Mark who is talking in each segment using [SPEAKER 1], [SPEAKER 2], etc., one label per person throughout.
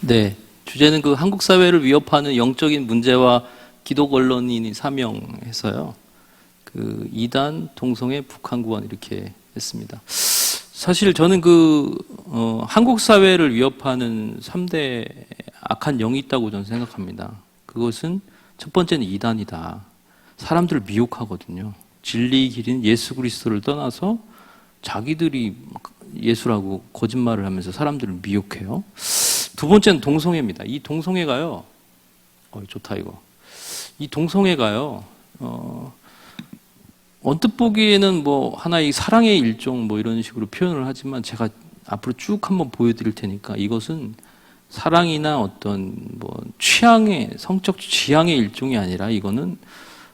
[SPEAKER 1] 네, 주제는 그 한국 사회를 위협하는 영적인 문제와 기독 언론인이 사명해서요. 그 이단, 동성애, 북한 구원 이렇게 했습니다. 사실 저는 한국 사회를 위협하는 3대 악한 영이 있다고 저는 생각합니다. 그것은 첫 번째는 이단이다. 사람들을 미혹하거든요. 진리의 길인 예수 그리스도를 떠나서 자기들이 예수라고 거짓말을 하면서 사람들을 미혹해요. 두 번째는 동성애입니다. 이 동성애가요, 좋다 이거. 이 동성애가요, 언뜻 보기에는 뭐 하나의 사랑의 일종 뭐 이런 식으로 표현을 하지만 제가 앞으로 쭉 한번 보여드릴 테니까 이것은 사랑이나 어떤 뭐 취향의 성적 취향의 일종이 아니라 이거는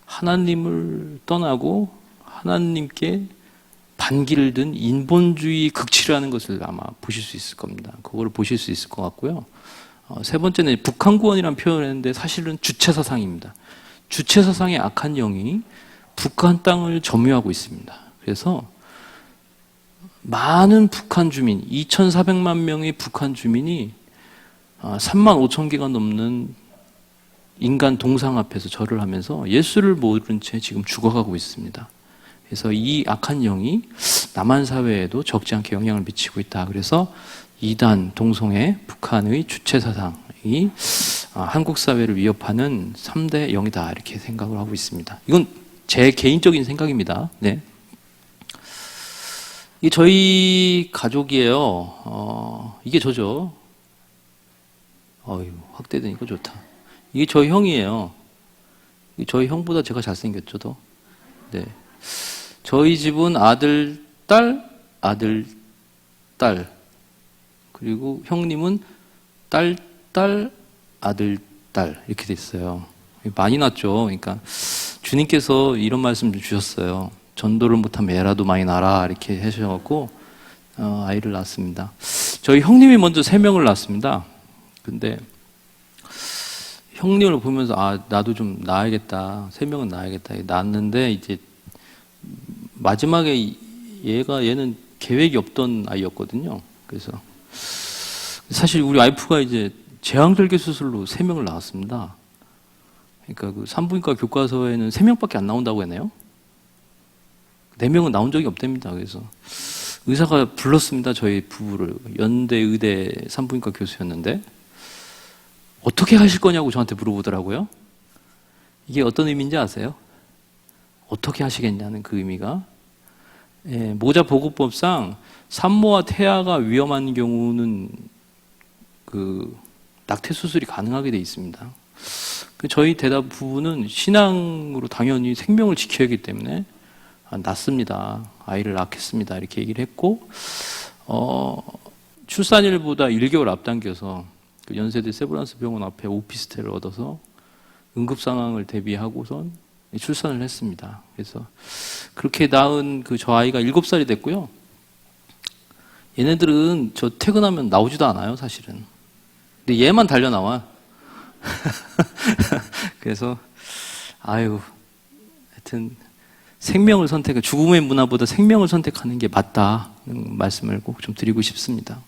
[SPEAKER 1] 하나님을 떠나고 하나님께 반기를 든 인본주의 극치라는 것을 아마 보실 수 있을 겁니다. 그걸 보실 수 있을 것 같고요. 세 번째는 북한구원이라는 표현을 했는데 사실은 주체사상입니다. 주체사상의 악한 영이 북한 땅을 점유하고 있습니다. 그래서 많은 북한 주민, 2,400만 명의 북한 주민이 3만 5천 개가 넘는 인간 동상 앞에서 절을 하면서 예수를 모른 채 지금 죽어가고 있습니다. 그래서 이 악한 영이 남한 사회에도 적지 않게 영향을 미치고 있다. 그래서 이단, 동성애, 북한의 주체사상이 한국 사회를 위협하는 3대 영이다. 이렇게 생각을 하고 있습니다. 이건 제 개인적인 생각입니다. 네. 이게 저희 가족이에요. 이게 저죠. 확대되니까 좋다. 이게 저희 형이에요. 저희 형보다 제가 잘생겼죠, 더. 네. 저희 집은 아들, 딸, 아들, 딸. 그리고 형님은 딸, 딸, 아들, 딸. 이렇게 됐어요. 많이 났죠. 그러니까 주님께서 이런 말씀 좀 주셨어요. 전도를 못하면 애라도 많이 낳아라. 이렇게 하셔갖고, 아이를 낳았습니다. 저희 형님이 먼저 3명을 낳았습니다. 근데, 형님을 보면서, 나도 좀 낳아야겠다. 3명은 낳아야겠다. 낳았는데, 이제, 마지막에 얘는 계획이 없던 아이였거든요. 그래서 사실 우리 와이프가 이제 제왕절개 수술로 3명을 낳았습니다. 그러니까 그 산부인과 교과서에는 3명밖에 안 나온다고 했네요. 4명은 나온 적이 없답니다. 그래서 의사가 불렀습니다. 저희 부부를. 연대 의대 산부인과 교수였는데 어떻게 하실 거냐고 저한테 물어보더라고요. 이게 어떤 의미인지 아세요? 어떻게 하시겠냐는 그 의미가, 모자보고법상 산모와 태아가 위험한 경우는 그 낙태 수술이 가능하게 돼 있습니다. 저희 대답 부부는 신앙으로 당연히 생명을 지켜야 하기 때문에 낳습니다. 아이를 낳겠습니다. 이렇게 얘기를 했고, 출산일보다 1개월 앞당겨서 그 연세대 세브란스 병원 앞에 오피스텔을 얻어서 응급 상황을 대비하고선 출산을 했습니다. 그래서 그렇게 낳은 저 아이가 7살이 됐고요. 얘네들은 저 퇴근하면 나오지도 않아요, 사실은. 근데 얘만 달려 나와. 그래서 하여튼 생명을 죽음의 문화보다 생명을 선택하는 게 맞다는 말씀을 꼭 좀 드리고 싶습니다.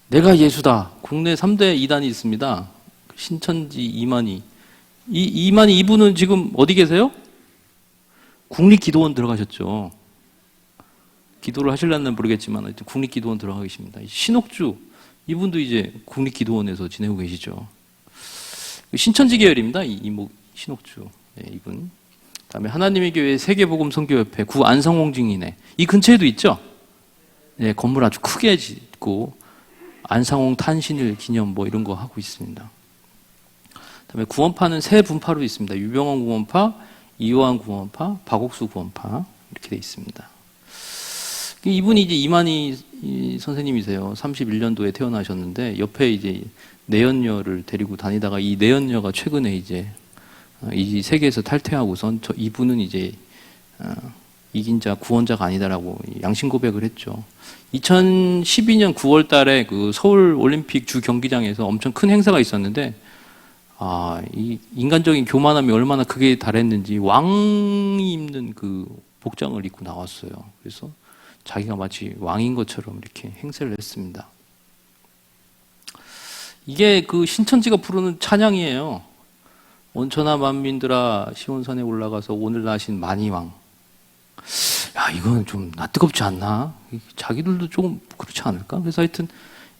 [SPEAKER 1] 내가 예수다. 국내 3대 이단이 있습니다. 신천지 이만희. 이만희 이분은 지금 어디 계세요? 국립기도원 들어가셨죠. 기도를 하실려는 모르겠지만 국립기도원 들어가 계십니다. 신옥주 이분도 이제 국립기도원에서 지내고 계시죠. 신천지 계열입니다. 이목 신옥주 이분. 그다음에 하나님의 교회 세계복음선교협회 구 안성홍 증인회 이 근처에도 있죠. 네, 건물 아주 크게 짓고 안상홍 탄신일 기념 뭐 이런 거 하고 있습니다. 그다음에 구원파는 세 분파로 있습니다. 유병원 구원파, 이호환 구원파, 박옥수 구원파 이렇게 돼 있습니다. 이분이 이제 이만희 선생님이세요. 31년도에 태어나셨는데 옆에 이제 내연녀를 데리고 다니다가 이 내연녀가 최근에 이제 이 세계에서 탈퇴하고선 이분은 이제 이긴 자 구원자가 아니다라고 양심 고백을 했죠. 2012년 9월 달에 그 서울 올림픽 주 경기장에서 엄청 큰 행사가 있었는데 이 인간적인 교만함이 얼마나 크게 달했는지 왕이 입는 그 복장을 입고 나왔어요. 그래서 자기가 마치 왕인 것처럼 이렇게 행세를 했습니다. 이게 그 신천지가 부르는 찬양이에요. 온천하 만민들아 시온산에 올라가서 오늘 나신 만이왕. 야, 이건 좀 낯뜨겁지 않나? 자기들도 조금 그렇지 않을까? 그래서 하여튼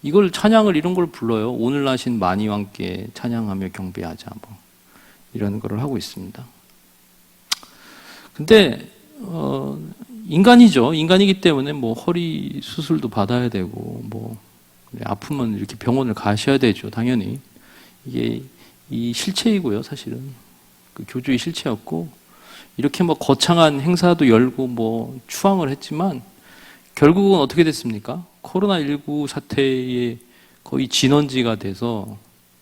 [SPEAKER 1] 이걸 찬양을 이런 걸 불러요. 오늘 나신 만이왕께 찬양하며 경배하자. 뭐 이런 거를 하고 있습니다. 근데 인간이죠. 인간이기 때문에 뭐 허리 수술도 받아야 되고 뭐 아프면 이렇게 병원을 가셔야 되죠. 당연히 이게 이 실체이고요. 사실은 그 교주의 실체였고 이렇게 뭐 거창한 행사도 열고 뭐 추앙을 했지만 결국은 어떻게 됐습니까? 코로나19 사태의 거의 진원지가 돼서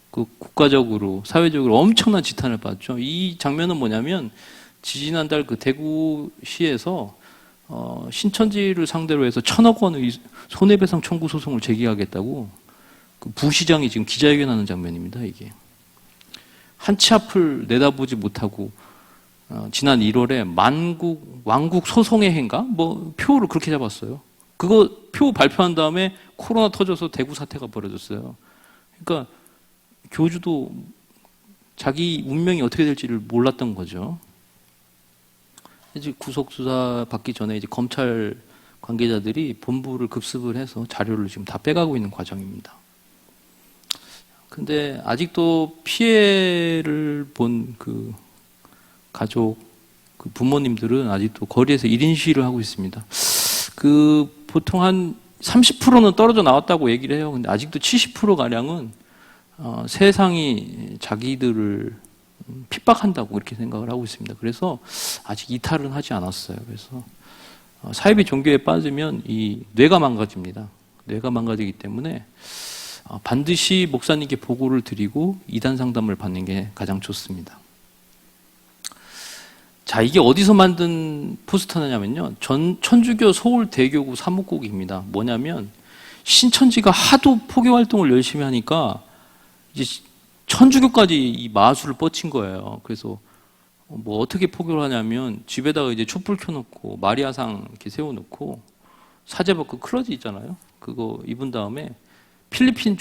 [SPEAKER 1] 그 국가적으로 사회적으로 엄청난 지탄을 받죠. 이 장면은 뭐냐면 지지난달 그 대구시에서 신천지를 상대로 해서 1,000억 원의 손해배상 청구 소송을 제기하겠다고 그 부시장이 지금 기자회견하는 장면입니다. 이게 한 치 앞을 내다보지 못하고 지난 1월에 왕국 소송의 해인가 뭐 표를 그렇게 잡았어요. 그거 표 발표한 다음에 코로나 터져서 대구 사태가 벌어졌어요. 그러니까 교주도 자기 운명이 어떻게 될지를 몰랐던 거죠. 이제 구속 수사 받기 전에 이제 검찰 관계자들이 본부를 급습을 해서 자료를 지금 다 빼가고 있는 과정입니다. 근데 아직도 피해를 본 그 가족, 그 부모님들은 아직도 거리에서 1인 시위를 하고 있습니다. 그 보통 한 30%는 떨어져 나왔다고 얘기를 해요. 근데 아직도 70%가량은 세상이 자기들을 핍박한다고 그렇게 생각을 하고 있습니다. 그래서 아직 이탈은 하지 않았어요. 그래서 사이비 종교에 빠지면 이 뇌가 망가집니다. 뇌가 망가지기 때문에 반드시 목사님께 보고를 드리고 이단 상담을 받는 게 가장 좋습니다. 자, 이게 어디서 만든 포스터냐면요. 천주교 서울대교구 사무국입니다. 뭐냐면 신천지가 하도 포교 활동을 열심히 하니까 이제 천주교까지 이 마술을 뻗친 거예요. 그래서 뭐 어떻게 포교를 하냐면 집에다가 이제 촛불 켜놓고 마리아상 이렇게 세워놓고 사제복그 클러지 있잖아요. 그거 입은 다음에 필리핀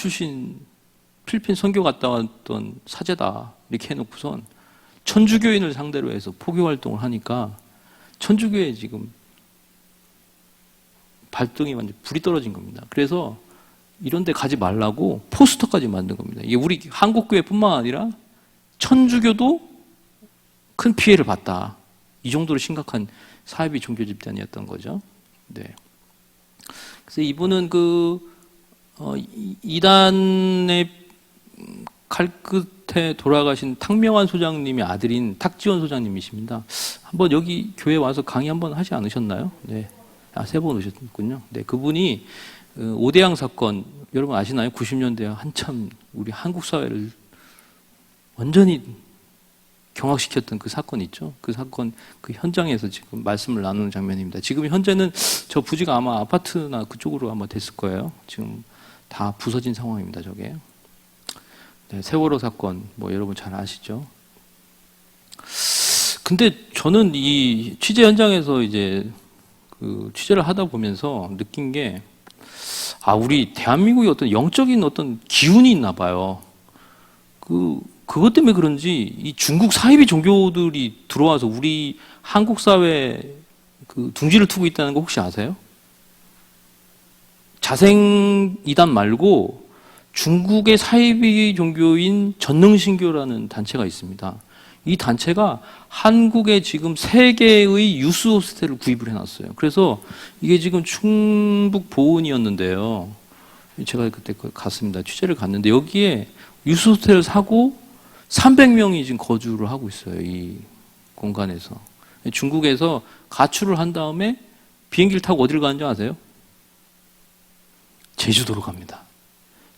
[SPEAKER 1] 선교 갔다 왔던 사제다 이렇게 해놓고선 천주교인을 상대로 해서 포교 활동을 하니까 천주교에 지금 발등이 완전 불이 떨어진 겁니다. 그래서 이런 데 가지 말라고 포스터까지 만든 겁니다. 이게 우리 한국교회뿐만 아니라 천주교도 큰 피해를 봤다. 이 정도로 심각한 사이비 종교 집단이었던 거죠. 네. 그래서 이분은 이단의 칼끝에 돌아가신 탁명환 소장님의 아들인 탁지원 소장님이십니다. 한번 여기 교회 와서 강의 한번 하지 않으셨나요? 네. 3번 오셨군요. 네. 그분이 오대양 사건, 여러분 아시나요? 90년대 한참 우리 한국 사회를 완전히 경악시켰던 그 사건 있죠? 그 사건, 그 현장에서 지금 말씀을 나누는 장면입니다. 지금 현재는 저 부지가 아마 아파트나 그쪽으로 아마 됐을 거예요. 지금 다 부서진 상황입니다, 저게. 네, 세월호 사건, 뭐 여러분 잘 아시죠? 근데 저는 이 취재 현장에서 이제 그 취재를 하다 보면서 느낀 게, 우리 대한민국에 어떤 영적인 어떤 기운이 있나 봐요. 그것 때문에 그런지 이 중국 사이비 종교들이 들어와서 우리 한국 사회에 그 둥지를 트고 있다는 거 혹시 아세요? 자생 이단 말고 중국의 사이비 종교인 전능신교라는 단체가 있습니다. 이 단체가 한국에 지금 3개의 유스 호스텔을 구입을 해놨어요. 그래서 이게 지금 충북 보은이었는데요. 제가 그때 갔습니다. 취재를 갔는데 여기에 유스 호스텔을 사고 300명이 지금 거주를 하고 있어요. 이 공간에서. 중국에서 가출을 한 다음에 비행기를 타고 어디를 가는지 아세요? 제주도로 갑니다.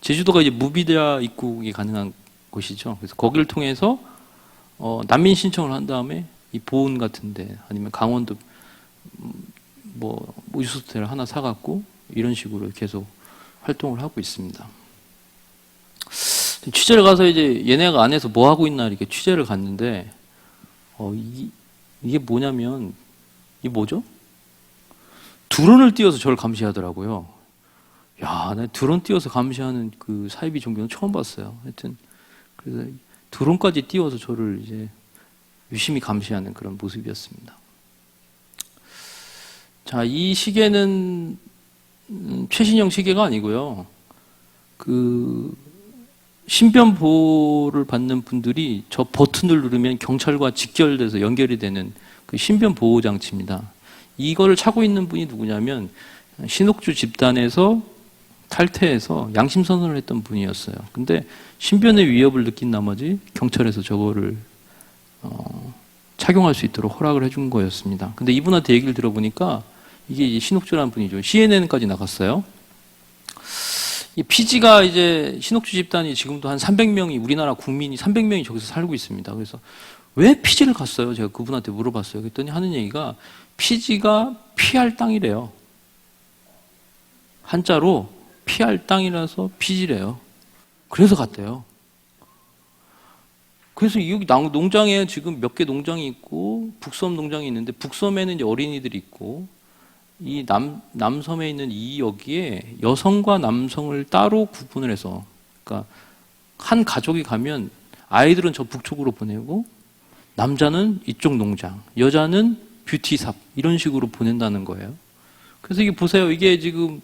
[SPEAKER 1] 제주도가 이제 무비자 입국이 가능한 곳이죠. 그래서 거기를 통해서 난민 신청을 한 다음에 이 보은 같은데 아니면 강원도 뭐 유스호텔을 하나 사갖고 이런 식으로 계속 활동을 하고 있습니다. 취재를 가서 이제 얘네가 안에서 뭐 하고 있나 이렇게 취재를 갔는데 이게 뭐냐면 이게 뭐죠? 드론을 띄워서 저를 감시하더라고요. 야, 나 드론 띄워서 감시하는 그 사이비 종교는 처음 봤어요. 하여튼 그래서 드론까지 띄워서 저를 이제 유심히 감시하는 그런 모습이었습니다. 자, 이 시계는 최신형 시계가 아니고요. 그 신변 보호를 받는 분들이 저 버튼을 누르면 경찰과 직결돼서 연결이 되는 그 신변 보호 장치입니다. 이거를 차고 있는 분이 누구냐면 신옥주 집단에서 탈퇴해서 양심 선언을 했던 분이었어요. 근데 신변의 위협을 느낀 나머지 경찰에서 저거를 착용할 수 있도록 허락을 해준 거였습니다. 근데 이분한테 얘기를 들어보니까 이게 신옥주라는 분이죠. CNN까지 나갔어요. 이 피지가 이제 신옥주 집단이 지금도 한 300명이 우리나라 국민이 300명이 저기서 살고 있습니다. 그래서 왜 피지를 갔어요? 제가 그분한테 물어봤어요. 그랬더니 하는 얘기가 피지가 피할 땅이래요. 한자로 피할 땅이라서 피지래요. 그래서 갔대요. 그래서 여기 농장에 지금 몇 개 농장이 있고 북섬 농장이 있는데 북섬에는 이제 어린이들이 있고 이 남섬에 있는 이 여기에 여성과 남성을 따로 구분을 해서 그러니까 한 가족이 가면 아이들은 저 북쪽으로 보내고 남자는 이쪽 농장, 여자는 뷰티샵 이런 식으로 보낸다는 거예요. 그래서 이게 보세요. 이게 지금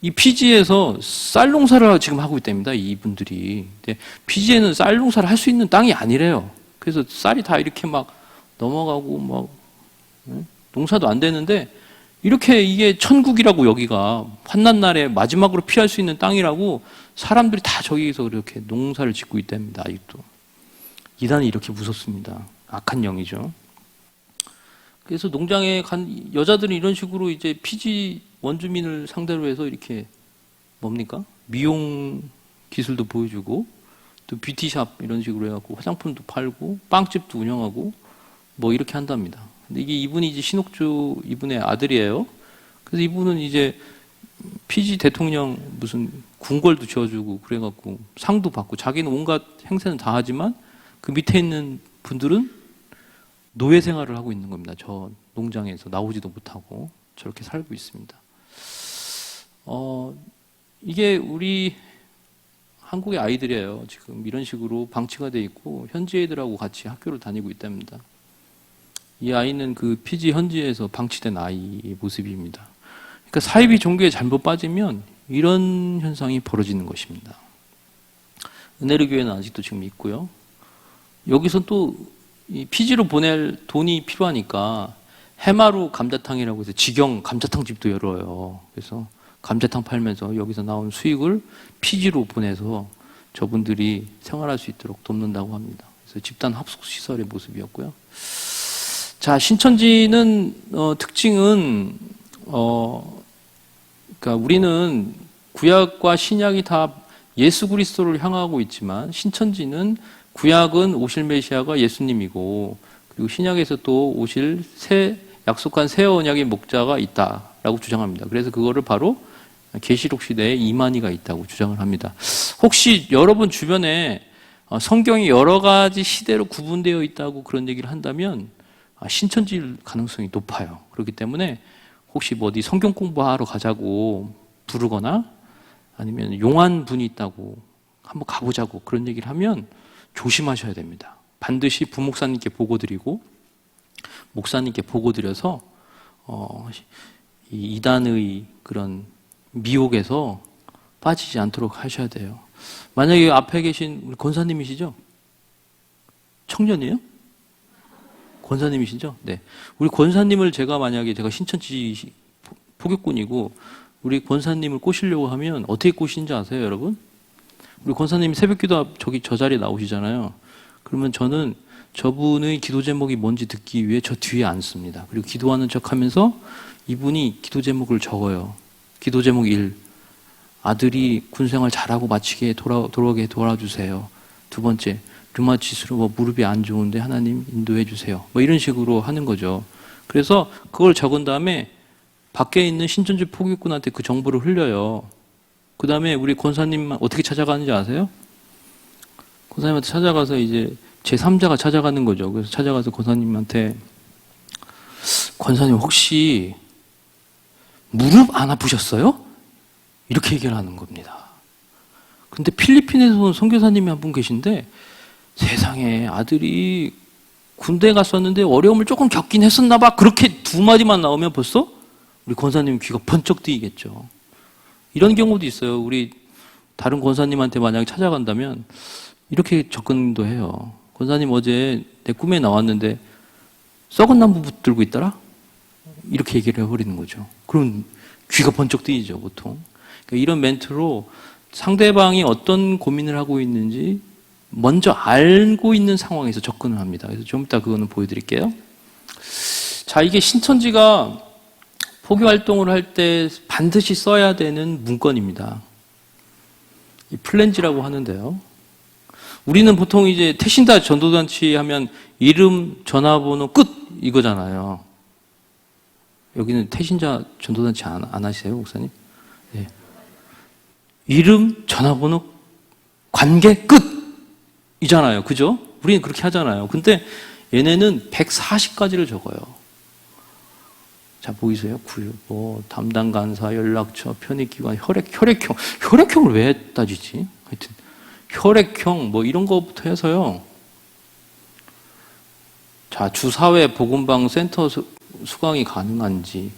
[SPEAKER 1] 이 피지에서 쌀 농사를 지금 하고 있답니다. 이분들이. 근데 피지에는 쌀 농사를 할 수 있는 땅이 아니래요. 그래서 쌀이 다 이렇게 막 넘어가고 막 농사도 안 되는데 이렇게 이게 천국이라고 여기가 환난날에 마지막으로 피할 수 있는 땅이라고 사람들이 다 저기서 그렇게 농사를 짓고 있답니다. 아직도. 이단이 이렇게 무섭습니다. 악한 영이죠. 그래서 농장에 간 여자들은 이런 식으로 이제 피지 원주민을 상대로 해서 이렇게 뭡니까? 미용 기술도 보여주고 또 뷰티샵 이런 식으로 해갖고 화장품도 팔고 빵집도 운영하고 뭐 이렇게 한답니다. 근데 이게 이분이 이제 신옥주 이분의 아들이에요. 그래서 이분은 이제 피지 대통령 무슨 궁궐도 지어주고 그래갖고 상도 받고 자기는 온갖 행세는 다 하지만 그 밑에 있는 분들은 노예 생활을 하고 있는 겁니다. 저 농장에서 나오지도 못하고 저렇게 살고 있습니다. 이게 우리 한국의 아이들이에요. 지금 이런 식으로 방치가 돼 있고 현지 애들하고 같이 학교를 다니고 있답니다. 이 아이는 그 피지 현지에서 방치된 아이의 모습입니다. 그러니까 사이비 종교에 잘못 빠지면 이런 현상이 벌어지는 것입니다. 은혜로 교회는 아직도 지금 있고요. 여기서 또 이 피지로 보낼 돈이 필요하니까 해마루 감자탕이라고 해서 직영 감자탕 집도 열어요. 그래서 감자탕 팔면서 여기서 나온 수익을 피지로 보내서 저분들이 생활할 수 있도록 돕는다고 합니다. 그래서 집단 합숙 시설의 모습이었고요. 자, 신천지는 특징은 그러니까 우리는 구약과 신약이 다 예수 그리스도를 향하고 있지만 신천지는 구약은 오실 메시아가 예수님이고 그리고 신약에서 또 오실 약속한 새 언약의 목자가 있다라고 주장합니다. 그래서 그거를 바로 계시록 시대에 이만희가 있다고 주장을 합니다. 혹시 여러분 주변에 성경이 여러 가지 시대로 구분되어 있다고 그런 얘기를 한다면 신천지일 가능성이 높아요. 그렇기 때문에 혹시 뭐 어디 성경 공부하러 가자고 부르거나 아니면 용한 분이 있다고 한번 가보자고 그런 얘기를 하면 조심하셔야 됩니다. 반드시 부목사님께 보고드리고 목사님께 보고드려서 이 이단의 그런 미혹에서 빠지지 않도록 하셔야 돼요. 만약에 앞에 계신 우리 권사님이시죠? 청년이에요? 권사님이시죠? 네. 우리 권사님을 만약에 제가 신천지 포교꾼이고 우리 권사님을 꼬시려고 하면 어떻게 꼬시는지 아세요, 여러분? 우리 권사님이 새벽기도 저 자리에 나오시잖아요. 그러면 저는 저분의 기도 제목이 뭔지 듣기 위해 저 뒤에 앉습니다. 그리고 기도하는 척 하면서 이분이 기도 제목을 적어요. 기도 제목 1. 아들이 군생활 잘하고 마치게 돌아오게 도와주세요. 두 번째, 류마티스로 무릎이 안 좋은데 하나님 인도해 주세요. 뭐 이런 식으로 하는 거죠. 그래서 그걸 적은 다음에 밖에 있는 신천지 포교꾼한테 그 정보를 흘려요. 그 다음에 우리 권사님만 어떻게 찾아가는지 아세요? 권사님한테 찾아가서 이제 제3자가 찾아가는 거죠. 그래서 찾아가서 권사님한테 권사님 혹시 무릎 안 아프셨어요? 이렇게 얘기를 하는 겁니다. 근데 필리핀에서 온 선교사님이 한 분 계신데 세상에 아들이 군대 갔었는데 어려움을 조금 겪긴 했었나 봐. 그렇게 두 마디만 나오면 벌써 우리 권사님 귀가 번쩍 뜨이겠죠. 이런 경우도 있어요. 우리 다른 권사님한테 만약에 찾아간다면 이렇게 접근도 해요. 권사님 어제 내 꿈에 나왔는데 썩은 나무 붙들고 있더라? 이렇게 얘기를 해버리는 거죠. 그럼 귀가 번쩍 뜨이죠, 보통. 그러니까 이런 멘트로 상대방이 어떤 고민을 하고 있는지 먼저 알고 있는 상황에서 접근을 합니다. 그래서 좀 이따 그거는 보여드릴게요. 자, 이게 신천지가 포교 활동을 할 때 반드시 써야 되는 문건입니다. 이 플랜지라고 하는데요. 우리는 보통 이제 태신다 전도잔치 하면 이름, 전화번호, 끝! 이거잖아요. 여기는 태신자 전도잔치 안 하세요, 목사님? 네. 이름, 전화번호, 관계, 끝! 이잖아요. 그죠? 우리는 그렇게 하잖아요. 근데 얘네는 140가지를 적어요. 자, 보이세요? 담당 간사, 연락처, 편입기관, 혈액형. 혈액형을 왜 따지지? 하여튼, 혈액형, 이런 거부터 해서요. 자, 주사회 보건방 센터 수강이 가능한지,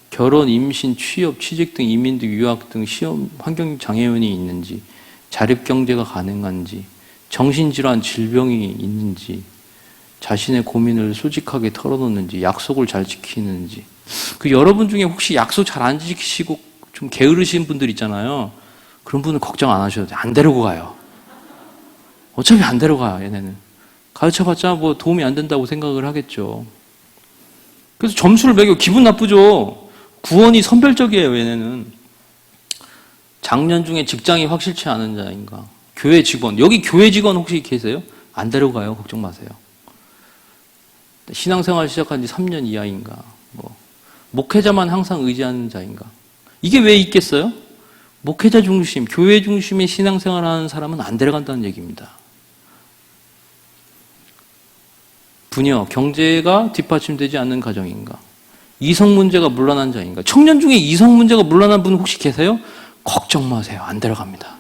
[SPEAKER 1] 결혼, 임신, 취업, 취직 등 이민 등 유학 등 시험 환경 장애인이 있는지, 자립 경제가 가능한지, 정신질환 질병이 있는지, 자신의 고민을 솔직하게 털어놓는지, 약속을 잘 지키는지. 여러분 중에 혹시 약속 잘 안 지키시고 좀 게으르신 분들 있잖아요. 그런 분은 걱정 안 하셔도 돼요. 안 데리고 가요. 어차피 안 데려가요, 얘네는. 가르쳐봤자 도움이 안 된다고 생각을 하겠죠. 그래서 점수를 매겨 기분 나쁘죠. 구원이 선별적이에요, 얘네는. 작년 중에 직장이 확실치 않은 자인가. 교회 직원. 여기 교회 직원 혹시 계세요? 안 데려가요. 걱정 마세요. 신앙생활 시작한 지 3년 이하인가. 목회자만 항상 의지하는 자인가. 이게 왜 있겠어요? 목회자 중심, 교회 중심의 신앙생활 하는 사람은 안 데려간다는 얘기입니다. 부녀, 경제가 뒷받침되지 않는 가정인가? 이성 문제가 문란한 자인가? 청년 중에 이성 문제가 문란한 분 혹시 계세요? 걱정 마세요. 안 데려갑니다.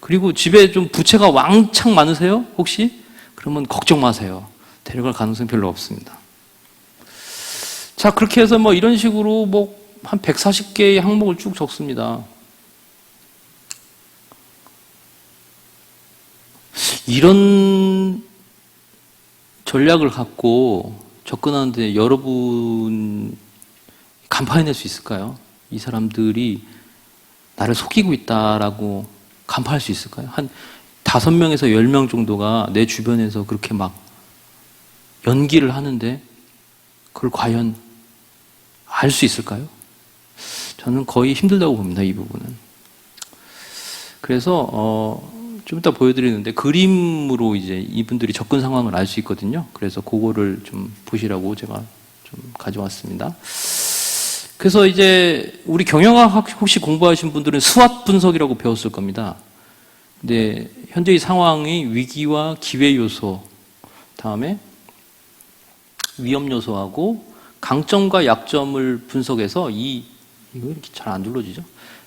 [SPEAKER 1] 그리고 집에 좀 부채가 왕창 많으세요? 혹시? 그러면 걱정 마세요. 데려갈 가능성이 별로 없습니다. 자, 그렇게 해서 이런 식으로 한 140개의 항목을 쭉 적습니다. 이런 전략을 갖고 접근하는데 여러분 간파해낼 수 있을까요? 이 사람들이 나를 속이고 있다라고 간파할 수 있을까요? 한 5명에서 10명 정도가 내 주변에서 그렇게 막 연기를 하는데 그걸 과연 알 수 있을까요? 저는 거의 힘들다고 봅니다, 이 부분은. 그래서 좀 이따 보여드리는데 그림으로 이제 이분들이 접근 상황을 알 수 있거든요. 그래서 그거를 좀 보시라고 제가 좀 가져왔습니다. 그래서 이제 우리 경영학 혹시 공부하신 분들은 스왓 분석이라고 배웠을 겁니다. 근데 현재의 상황이 위기와 기회 요소, 다음에 위험 요소하고 강점과 약점을 분석해서 이거 이렇게 잘 안 둘러지죠?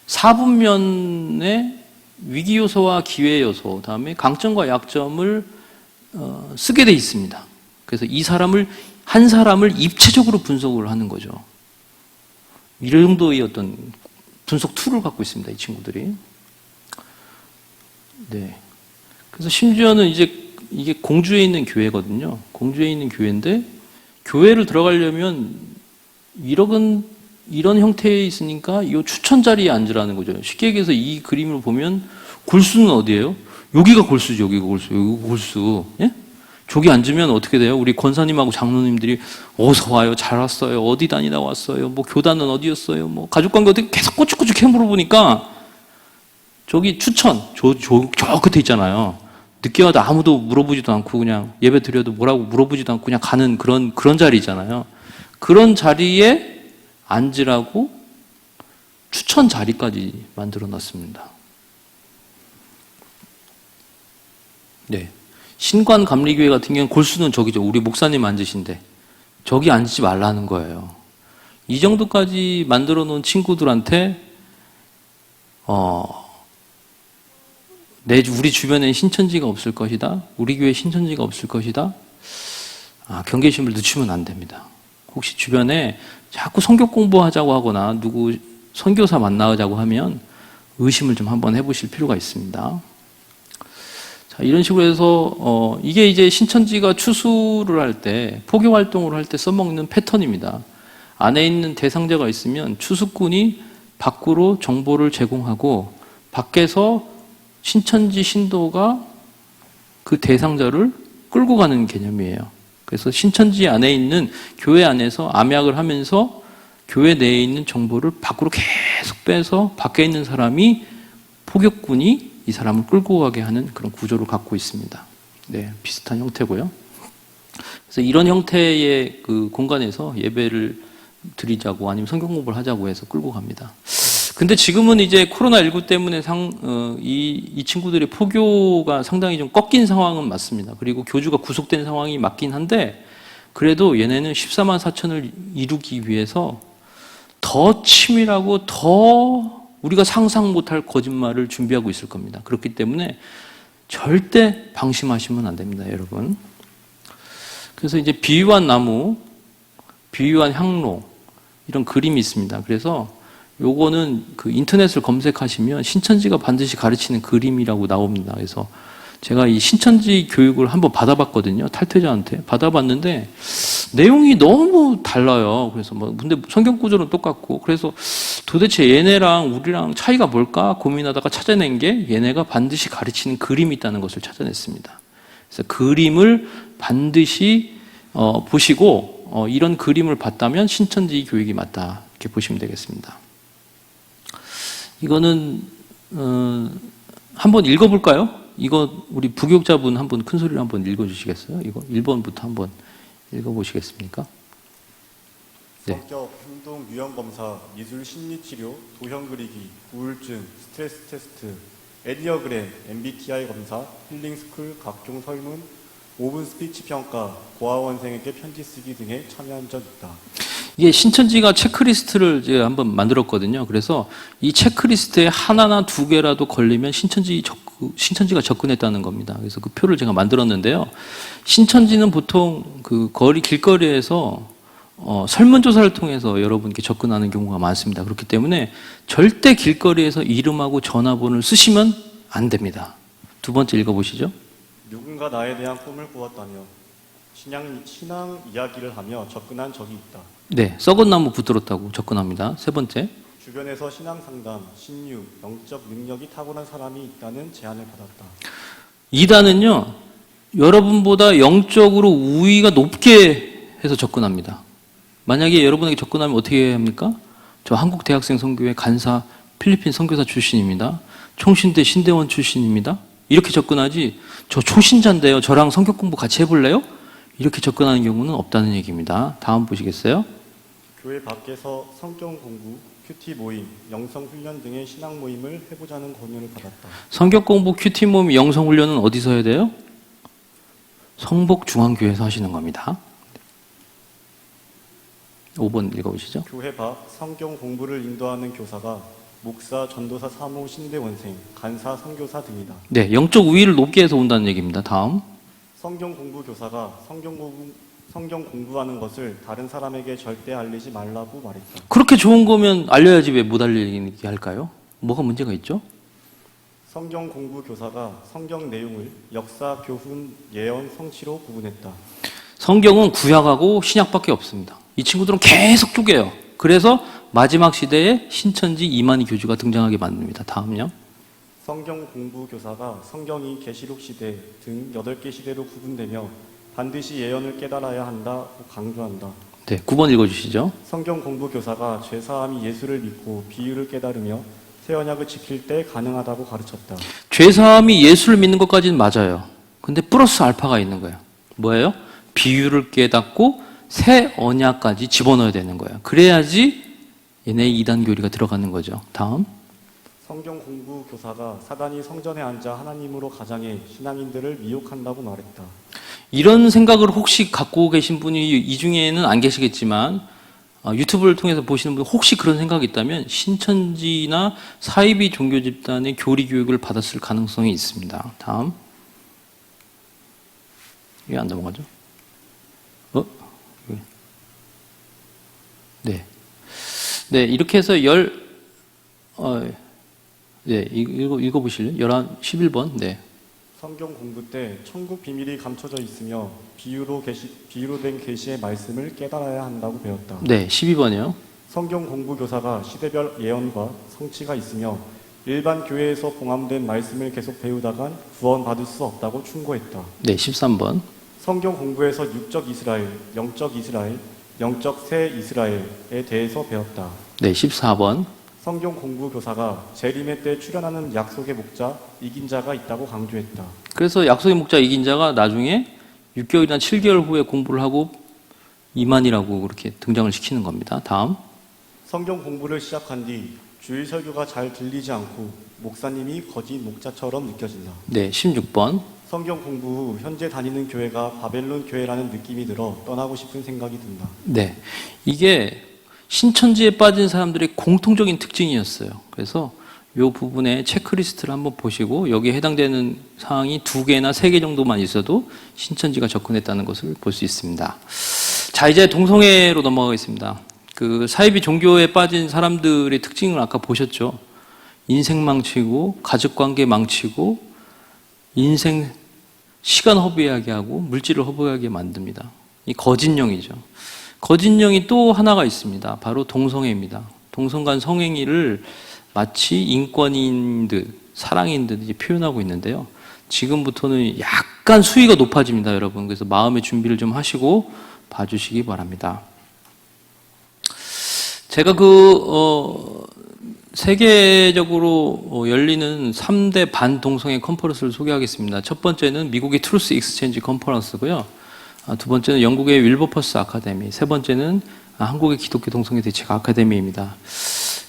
[SPEAKER 1] 4분면의 위기 요소와 기회 요소, 다음에 강점과 약점을 쓰게 돼 있습니다. 그래서 한 사람을 입체적으로 분석을 하는 거죠. 이 정도의 어떤 분석 툴을 갖고 있습니다, 이 친구들이. 네. 그래서 심지어는 이게 공주에 있는 교회거든요. 공주에 있는 교회인데, 교회를 들어가려면 이런 형태에 있으니까 이 추천 자리에 앉으라는 거죠. 쉽게 얘기해서 이 그림을 보면 골수는 어디예요? 여기가 골수죠. 여기가 골수. 예? 저기 앉으면 어떻게 돼요? 우리 권사님하고 장로님들이 어서 와요. 잘 왔어요. 어디 다니다 왔어요. 교단은 어디였어요? 가족관계 어떻게 계속 꼬치꼬치 물어보니까 저기 추천 저 끝에 있잖아요. 늦게 와도 아무도 물어보지도 않고 그냥 예배 드려도 뭐라고 물어보지도 않고 그냥 가는 그런 자리 있잖아요. 그런 자리에 앉으라고 추천 자리까지 만들어 놨습니다. 네. 신관감리교회 같은 경우는 골수는 저기죠. 우리 목사님 앉으신데 저기 앉지 말라는 거예요. 이 정도까지 만들어 놓은 친구들한테 우리 주변에 신천지가 없을 것이다. 우리 교회에 신천지가 없을 것이다. 경계심을 늦추면 안 됩니다. 혹시 주변에 자꾸 성경 공부하자고 하거나 누구 선교사 만나자고 하면 의심을 좀 한번 해보실 필요가 있습니다. 자, 이런 식으로 해서 이게 이제 신천지가 추수를 할 때, 포교 활동을 할 때 써먹는 패턴입니다. 안에 있는 대상자가 있으면 추수꾼이 밖으로 정보를 제공하고 밖에서 신천지 신도가 그 대상자를 끌고 가는 개념이에요. 그래서 신천지 안에 있는 교회 안에서 암약을 하면서 교회 내에 있는 정보를 밖으로 계속 빼서 밖에 있는 사람이 포교꾼이 이 사람을 끌고 가게 하는 그런 구조를 갖고 있습니다. 네, 비슷한 형태고요. 그래서 이런 형태의 그 공간에서 예배를 드리자고 아니면 성경 공부를 하자고 해서 끌고 갑니다. 근데 지금은 이제 코로나19 때문에 이 친구들의 포교가 상당히 좀 꺾인 상황은 맞습니다. 그리고 교주가 구속된 상황이 맞긴 한데 그래도 얘네는 14만 4천을 이루기 위해서 더 치밀하고 더 우리가 상상 못할 거짓말을 준비하고 있을 겁니다. 그렇기 때문에 절대 방심하시면 안 됩니다, 여러분. 그래서 이제 비유한 나무, 비유한 향로 이런 그림이 있습니다. 그래서 요거는 그 인터넷을 검색하시면 신천지가 반드시 가르치는 그림이라고 나옵니다. 그래서 제가 이 신천지 교육을 한번 받아봤거든요. 탈퇴자한테 받아봤는데 내용이 너무 달라요. 그래서 근데 성경 구조는 똑같고 그래서 도대체 얘네랑 우리랑 차이가 뭘까 고민하다가 찾아낸 게 얘네가 반드시 가르치는 그림이 있다는 것을 찾아냈습니다. 그래서 그림을 반드시 보시고 이런 그림을 봤다면 신천지 교육이 맞다 이렇게 보시면 되겠습니다. 이거는 한번 읽어볼까요? 이거 우리 부교육자분 한번 큰 소리로 한번 읽어주시겠어요? 이거 1번부터 한번 읽어보시겠습니까? 네.
[SPEAKER 2] 성격, 행동, 유형 검사, 미술, 심리치료, 도형 그리기, 우울증, 스트레스 테스트, 에디어그램, MBTI 검사, 힐링 스쿨, 각종 설문, 5분 스피치 평가, 고아원생에게 편지 쓰기 등에 참여한 적 있다.
[SPEAKER 1] 이게 신천지가 체크리스트를 제가 한번 만들었거든요. 그래서 이 체크리스트에 하나나 두 개라도 걸리면 신천지가 접근했다는 겁니다. 그래서 그 표를 제가 만들었는데요. 신천지는 보통 그 길거리에서 설문조사를 통해서 여러분께 접근하는 경우가 많습니다. 그렇기 때문에 절대 길거리에서 이름하고 전화번호를 쓰시면 안 됩니다. 두 번째 읽어보시죠.
[SPEAKER 2] 누군가 나에 대한 꿈을 꾸었다며 신앙 이야기를 하며 접근한 적이 있다.
[SPEAKER 1] 네, 썩은 나무 붙들었다고 접근합니다. 세 번째.
[SPEAKER 2] 주변에서 신앙 상담, 신유, 영적 능력이 탁월한 사람이 있다는 제안을 받았다.
[SPEAKER 1] 2단은요, 여러분보다 영적으로 우위가 높게 해서 접근합니다. 만약에 여러분에게 접근하면 어떻게 해야 합니까? 저 한국 대학생 선교회 간사 필리핀 선교사 출신입니다. 총신대 신대원 출신입니다. 이렇게 접근하지, 저 초신자인데요. 저랑 성경 공부 같이 해볼래요? 이렇게 접근하는 경우는 없다는 얘기입니다. 다음 보시겠어요?
[SPEAKER 2] 교회 밖에서 성경 공부, 큐티 모임, 영성 훈련 등의 신앙 모임을 해보자는 권유를 받았다.
[SPEAKER 1] 성경 공부, 큐티 모임, 영성 훈련은 어디서 해야 돼요? 성복중앙교회에서 하시는 겁니다. 5번 읽어보시죠.
[SPEAKER 2] 교회 밖 성경 공부를 인도하는 교사가 목사, 전도사, 사모, 신대원생, 간사, 선교사 등이다.
[SPEAKER 1] 네, 영적 우위를 높게 해서 온다는 얘기입니다. 다음.
[SPEAKER 2] 성경 공부 교사가 성경 공부하는 것을 다른 사람에게 절대 알리지 말라고 말했다.
[SPEAKER 1] 그렇게 좋은 거면 알려야지 왜 못 알리게 할까요? 뭐가 문제가 있죠?
[SPEAKER 2] 성경 공부 교사가 성경 내용을 역사, 교훈, 예언, 성취로 구분했다.
[SPEAKER 1] 성경은 구약하고 신약밖에 없습니다. 이 친구들은 계속 쪼개요. 그래서 마지막 시대에 신천지 이만희 교주가 등장하게 만듭니다. 다음요.
[SPEAKER 2] 성경 공부 교사가 성경이 계시록 시대 등 8개 시대로 구분되며 반드시 예언을 깨달아야 한다고 강조한다.
[SPEAKER 1] 네, 9번 읽어주시죠.
[SPEAKER 2] 성경 공부 교사가 죄사함이 예수를 믿고 비유를 깨달으며 새 언약을 지킬 때 가능하다고 가르쳤다.
[SPEAKER 1] 죄사함이 예수를 믿는 것까지는 맞아요. 근데 플러스 알파가 있는 거예요. 뭐예요? 비유를 깨닫고 새 언약까지 집어넣어야 되는 거예요. 그래야지 얘네 이단 교리가 들어가는 거죠. 다음.
[SPEAKER 2] 성경 공부 교사가 사단이 성전에 앉아 하나님으로 가장해 신앙인들을 미혹한다고 말했다.
[SPEAKER 1] 이런 생각을 혹시 갖고 계신 분이 이 중에는 안 계시겠지만 유튜브를 통해서 보시는 분 혹시 그런 생각이 있다면 신천지나 사이비 종교 집단의 교리 교육을 받았을 가능성이 있습니다. 다음. 왜 안 넘어가죠? 네. 네, 이렇게 해서 읽어보실래요? 11번. 네.
[SPEAKER 2] 성경 공부 때 천국 비밀이 감춰져 있으며 비유로 된 계시의 말씀을 깨달아야 한다고 배웠다.
[SPEAKER 1] 네, 12번이요.
[SPEAKER 2] 성경 공부 교사가 시대별 예언과 성취가 있으며 일반 교회에서 봉함된 말씀을 계속 배우다간 구원받을 수 없다고 충고했다.
[SPEAKER 1] 네, 13번.
[SPEAKER 2] 성경 공부에서 육적 이스라엘, 영적 새 이스라엘에 대해서 배웠다.
[SPEAKER 1] 네, 14번.
[SPEAKER 2] 성경 공부 교사가 재림의 때 출현하는 약속의 목자 이긴 자가 있다고 강조했다.
[SPEAKER 1] 그래서 약속의 목자 이긴 자가 나중에 6개월이나 7개월 후에 공부를 하고 이만이라고 그렇게 등장을 시키는 겁니다. 다음.
[SPEAKER 2] 성경 공부를 시작한 뒤 주일 설교가 잘 들리지 않고 목사님이 거짓 목자처럼 느껴진다.
[SPEAKER 1] 네, 16번.
[SPEAKER 2] 성경 공부 후 현재 다니는 교회가 바벨론 교회라는 느낌이 들어 떠나고 싶은 생각이 든다.
[SPEAKER 1] 네. 이게 신천지에 빠진 사람들의 공통적인 특징이었어요. 그래서 이 부분에 체크리스트를 한번 보시고 여기에 해당되는 사항이 2개나 3개 정도만 있어도 신천지가 접근했다는 것을 볼 수 있습니다. 자, 이제 동성애로 넘어가겠습니다. 그 사이비 종교에 빠진 사람들의 특징을 아까 보셨죠. 인생 망치고 가족관계 망치고 인생 시간 허비하게 하고 물질을 허비하게 만듭니다. 이 거짓령이죠. 거짓령이 또 하나가 있습니다. 바로 동성애입니다. 동성 간 성행위를 마치 인권인 듯 사랑인 듯 이제 표현하고 있는데요. 지금부터는 약간 수위가 높아집니다, 여러분. 그래서 마음의 준비를 좀 하시고 봐주시기 바랍니다. 제가 세계적으로 열리는 3대 반동성애 컨퍼런스를 소개하겠습니다. 첫 번째는 미국의 트루스 익스체인지 컨퍼런스고요. 두 번째는 영국의 윌버퍼스 아카데미, 세 번째는 한국의 기독교 동성애 대책 아카데미입니다.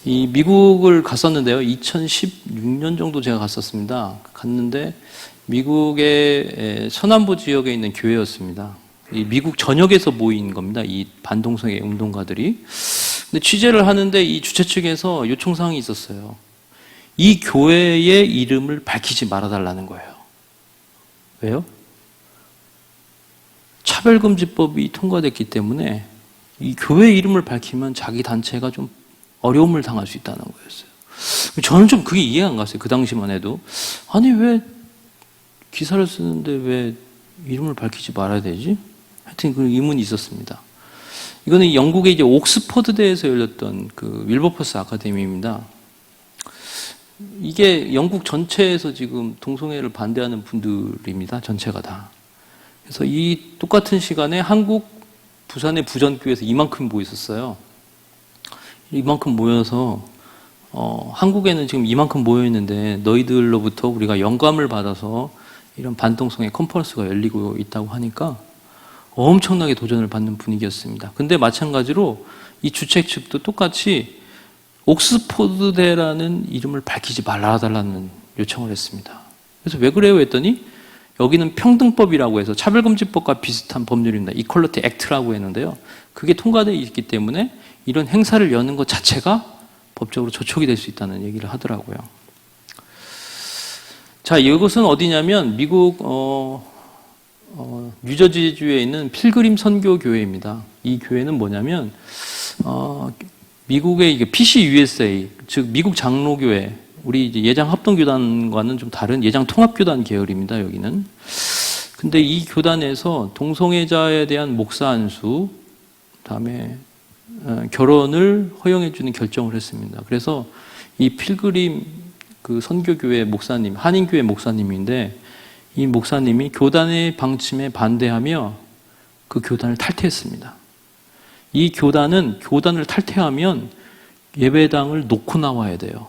[SPEAKER 1] 이 미국을 갔었는데요. 2016년 정도 제가 갔었습니다. 갔는데 미국의 서남부 지역에 있는 교회였습니다. 이 미국 전역에서 모인 겁니다. 이 반동성애 운동가들이. 근데 취재를 하는데 이 주최 측에서 요청사항이 있었어요. 이 교회의 이름을 밝히지 말아달라는 거예요. 왜요? 차별금지법이 통과됐기 때문에 이 교회 이름을 밝히면 자기 단체가 좀 어려움을 당할 수 있다는 거였어요. 저는 좀 그게 이해가 안 갔어요. 그 당시만 해도. 아니, 왜 기사를 쓰는데 왜 이름을 밝히지 말아야 되지? 하여튼 그 의문이 있었습니다. 이거는 영국의 이제 옥스퍼드대에서 열렸던 그 윌버퍼스 아카데미입니다. 이게 영국 전체에서 지금 동성애를 반대하는 분들입니다. 전체가 다. 그래서 이 똑같은 시간에 한국 부산의 부전교에서 이만큼 모였었어요. 이만큼 모여서 한국에는 지금 이만큼 모여 있는데 너희들로부터 우리가 영감을 받아서 이런 반동성애 컨퍼런스가 열리고 있다고 하니까 엄청나게 도전을 받는 분위기였습니다. 근데 마찬가지로 이 주최 측도 똑같이 옥스퍼드대라는 이름을 밝히지 말아달라는 요청을 했습니다. 그래서 왜 그래요? 했더니 여기는 평등법이라고 해서 차별금지법과 비슷한 법률입니다. 이퀄리티 액트라고 했는데요. 그게 통과되어 있기 때문에 이런 행사를 여는 것 자체가 법적으로 저촉이 될 수 있다는 얘기를 하더라고요. 자, 이것은 어디냐면 미국 뉴저지주에 있는 필그림 선교교회입니다. 이 교회는 뭐냐면 미국의 이게 PCUSA, 즉 미국 장로교회, 우리 이제 예장 합동교단과는 좀 다른 예장 통합교단 계열입니다. 여기는. 근데 이 교단에서 동성애자에 대한 목사 안수, 그다음에 결혼을 허용해주는 결정을 했습니다. 그래서 이 필그림 그 선교교회 목사님, 한인교회 목사님인데 이 목사님이 교단의 방침에 반대하며 그 교단을 탈퇴했습니다. 이 교단은 교단을 탈퇴하면 예배당을 놓고 나와야 돼요.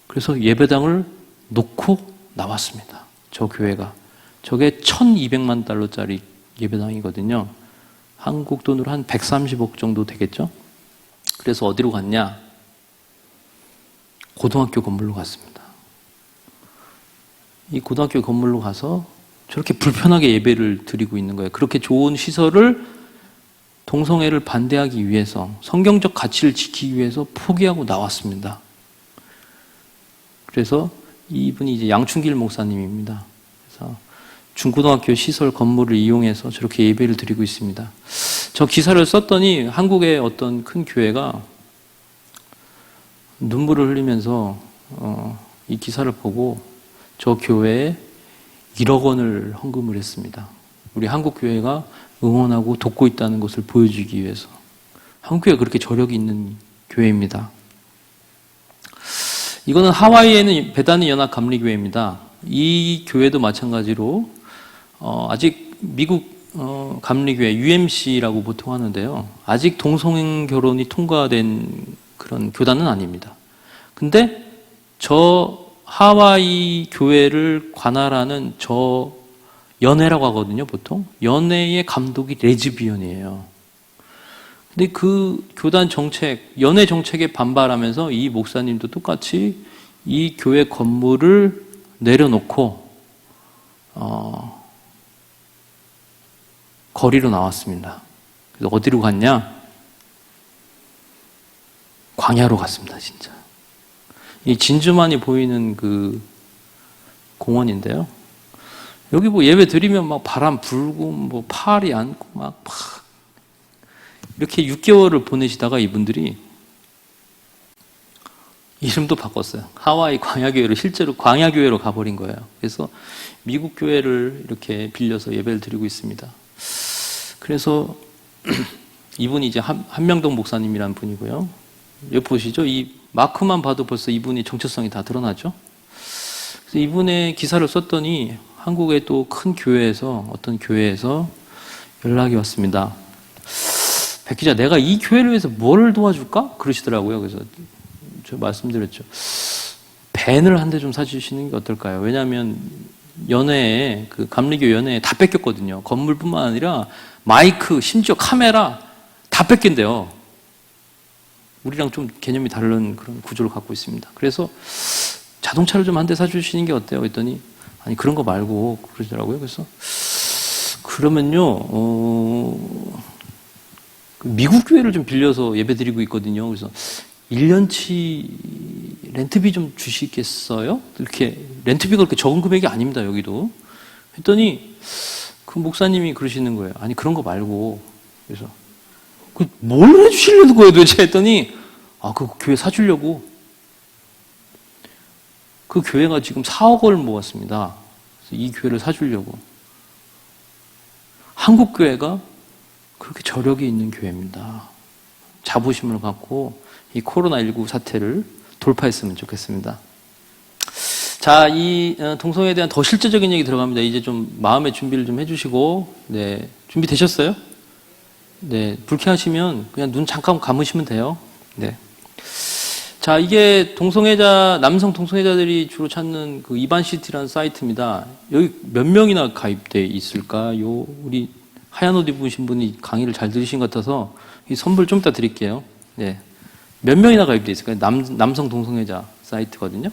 [SPEAKER 1] 그래서 예배당을 놓고 나왔습니다. 저 교회가. 저게 1200만 달러짜리 예배당이거든요. 한국 돈으로 한 130억 정도 되겠죠? 그래서 어디로 갔냐? 고등학교 건물로 갔습니다. 이 고등학교 건물로 가서 저렇게 불편하게 예배를 드리고 있는 거예요. 그렇게 좋은 시설을 동성애를 반대하기 위해서, 성경적 가치를 지키기 위해서 포기하고 나왔습니다. 그래서 이분이 이제 양춘길 목사님입니다. 그래서 중고등학교 시설 건물을 이용해서 저렇게 예배를 드리고 있습니다. 저 기사를 썼더니 한국의 어떤 큰 교회가 눈물을 흘리면서 이 기사를 보고 저 교회에 1억 원을 헌금을 했습니다. 우리 한국 교회가 응원하고 돕고 있다는 것을 보여주기 위해서. 한국 교회가 그렇게 저력이 있는 교회입니다. 이거는 하와이에는 베다니 연합 감리교회입니다. 이 교회도 마찬가지로 아직 미국 감리교회 UMC라고 보통 하는데요. 아직 동성 결혼이 통과된 그런 교단은 아닙니다. 근데 저 하와이 교회를 관할하는 저 연회라고 하거든요, 보통. 연회의 감독이 레즈비언이에요. 근데 그 교단 정책, 연회 정책에 반발하면서 이 목사님도 똑같이 이 교회 건물을 내려놓고 거리로 나왔습니다. 그래서 어디로 갔냐? 광야로 갔습니다, 진짜. 이 진주만이 보이는 그 공원인데요. 여기 뭐 예배 드리면 막 바람 불고 뭐 파리 안고 막 이렇게 6개월을 보내시다가 이분들이 이름도 바꿨어요. 하와이 광야교회로 실제로 광야교회로 가버린 거예요. 그래서 미국 교회를 이렇게 빌려서 예배를 드리고 있습니다. 그래서 이분이 이제 한명동 목사님이라는 분이고요. 여기 보시죠. 이 마크만 봐도 벌써 이분의 정체성이 다 드러나죠. 그래서 이분의 기사를 썼더니 한국의 또 큰 교회에서 어떤 교회에서 연락이 왔습니다. 백 기자, 내가 이 교회를 위해서 뭘 도와줄까? 그러시더라고요. 그래서 저 말씀드렸죠. 밴을 한 대 좀 사주시는 게 어떨까요? 왜냐하면 연회에 그 감리교 연회에 다 뺏겼거든요. 건물뿐만 아니라 마이크, 심지어 카메라 다 뺏긴대요. 우리랑 좀 개념이 다른 그런 구조를 갖고 있습니다. 그래서 자동차를 좀 한 대 사주시는 게 어때요? 그랬더니 아니 그런 거 말고 그러더라고요. 그래서 그러면요 미국 교회를 좀 빌려서 예배드리고 있거든요. 그래서 1년치 렌트비 좀 주시겠어요? 이렇게 렌트비가 그렇게 적은 금액이 아닙니다. 여기도. 했더니 그 목사님이 그러시는 거예요. 아니 그런 거 말고. 그래서 뭘 해주시려는 거예요 도대체 했더니 그 교회 사주려고. 그 교회가 지금 4억 원을 모았습니다. 그래서 이 교회를 사주려고. 한국 교회가 그렇게 저력이 있는 교회입니다. 자부심을 갖고 이 코로나19 사태를 돌파했으면 좋겠습니다. 자, 이 동성애에 대한 더 실제적인 얘기 들어갑니다. 이제 좀 마음의 준비를 좀 해주시고, 네, 준비되셨어요? 네, 불쾌하시면 그냥 눈 잠깐 감으시면 돼요. 네. 자, 이게 남성 동성애자들이 주로 찾는 그 이반시티라는 사이트입니다. 여기 몇 명이나 가입돼 있을까요? 우리 하얀 옷 입으신 분이 강의를 잘 들으신 것 같아서 이 선물 좀 이따 드릴게요. 네. 몇 명이나 가입돼 있을까요? 남성 동성애자 사이트거든요.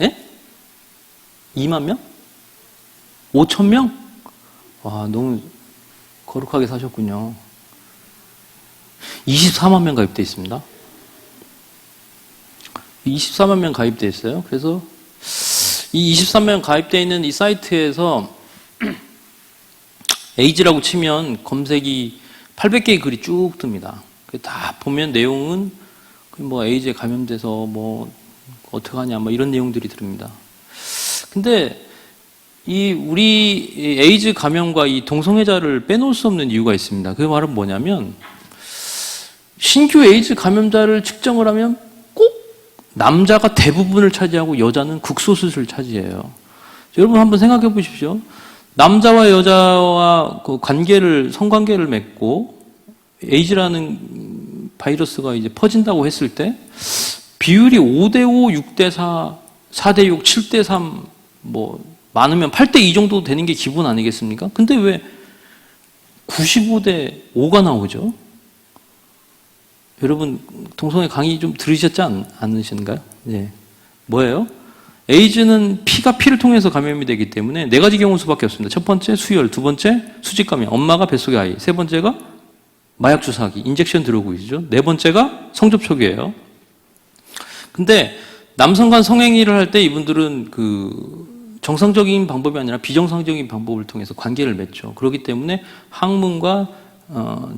[SPEAKER 1] 예? 2만 명? 5천 명? 와, 너무 거룩하게 사셨군요. 24만 명 가입돼 있습니다. 24만 명 가입돼 있어요. 그래서 이 23만 명 가입돼 있는 이 사이트에서 에이즈라고 치면 검색이 800개의 글이 쭉 뜹니다. 다 보면 내용은 뭐 에이즈에 감염돼서 뭐 어떡하냐 뭐 이런 내용들이 들립니다. 근데 우리 에이즈 감염과 이 동성애자를 빼놓을 수 없는 이유가 있습니다. 그 말은 뭐냐면 신규 에이즈 감염자를 측정을 하면 꼭 남자가 대부분을 차지하고 여자는 극소수를 차지해요. 여러분 한번 생각해 보십시오. 남자와 여자와 그 성관계를 맺고 에이즈라는 바이러스가 이제 퍼진다고 했을 때 비율이 5대5, 6대4, 4대6, 7대3 뭐 많으면 8대2 정도 되는 게 기본 아니겠습니까? 근데 왜 95대5가 나오죠? 여러분 동성애 강의 좀 들으셨지 않으신가요? 네. 뭐예요? 에이즈는 피가 피를 통해서 감염이 되기 때문에 네 가지 경우 수밖에 없습니다. 첫 번째 수혈, 두 번째 수직 감염, 엄마가 뱃속의 아이, 세 번째가 마약 주사기, 인젝션 들어오고이죠. 네 번째가 성접촉이에요. 근데 남성 간 성행위를 할 때 이분들은 그 정상적인 방법이 아니라 비정상적인 방법을 통해서 관계를 맺죠. 그렇기 때문에 항문과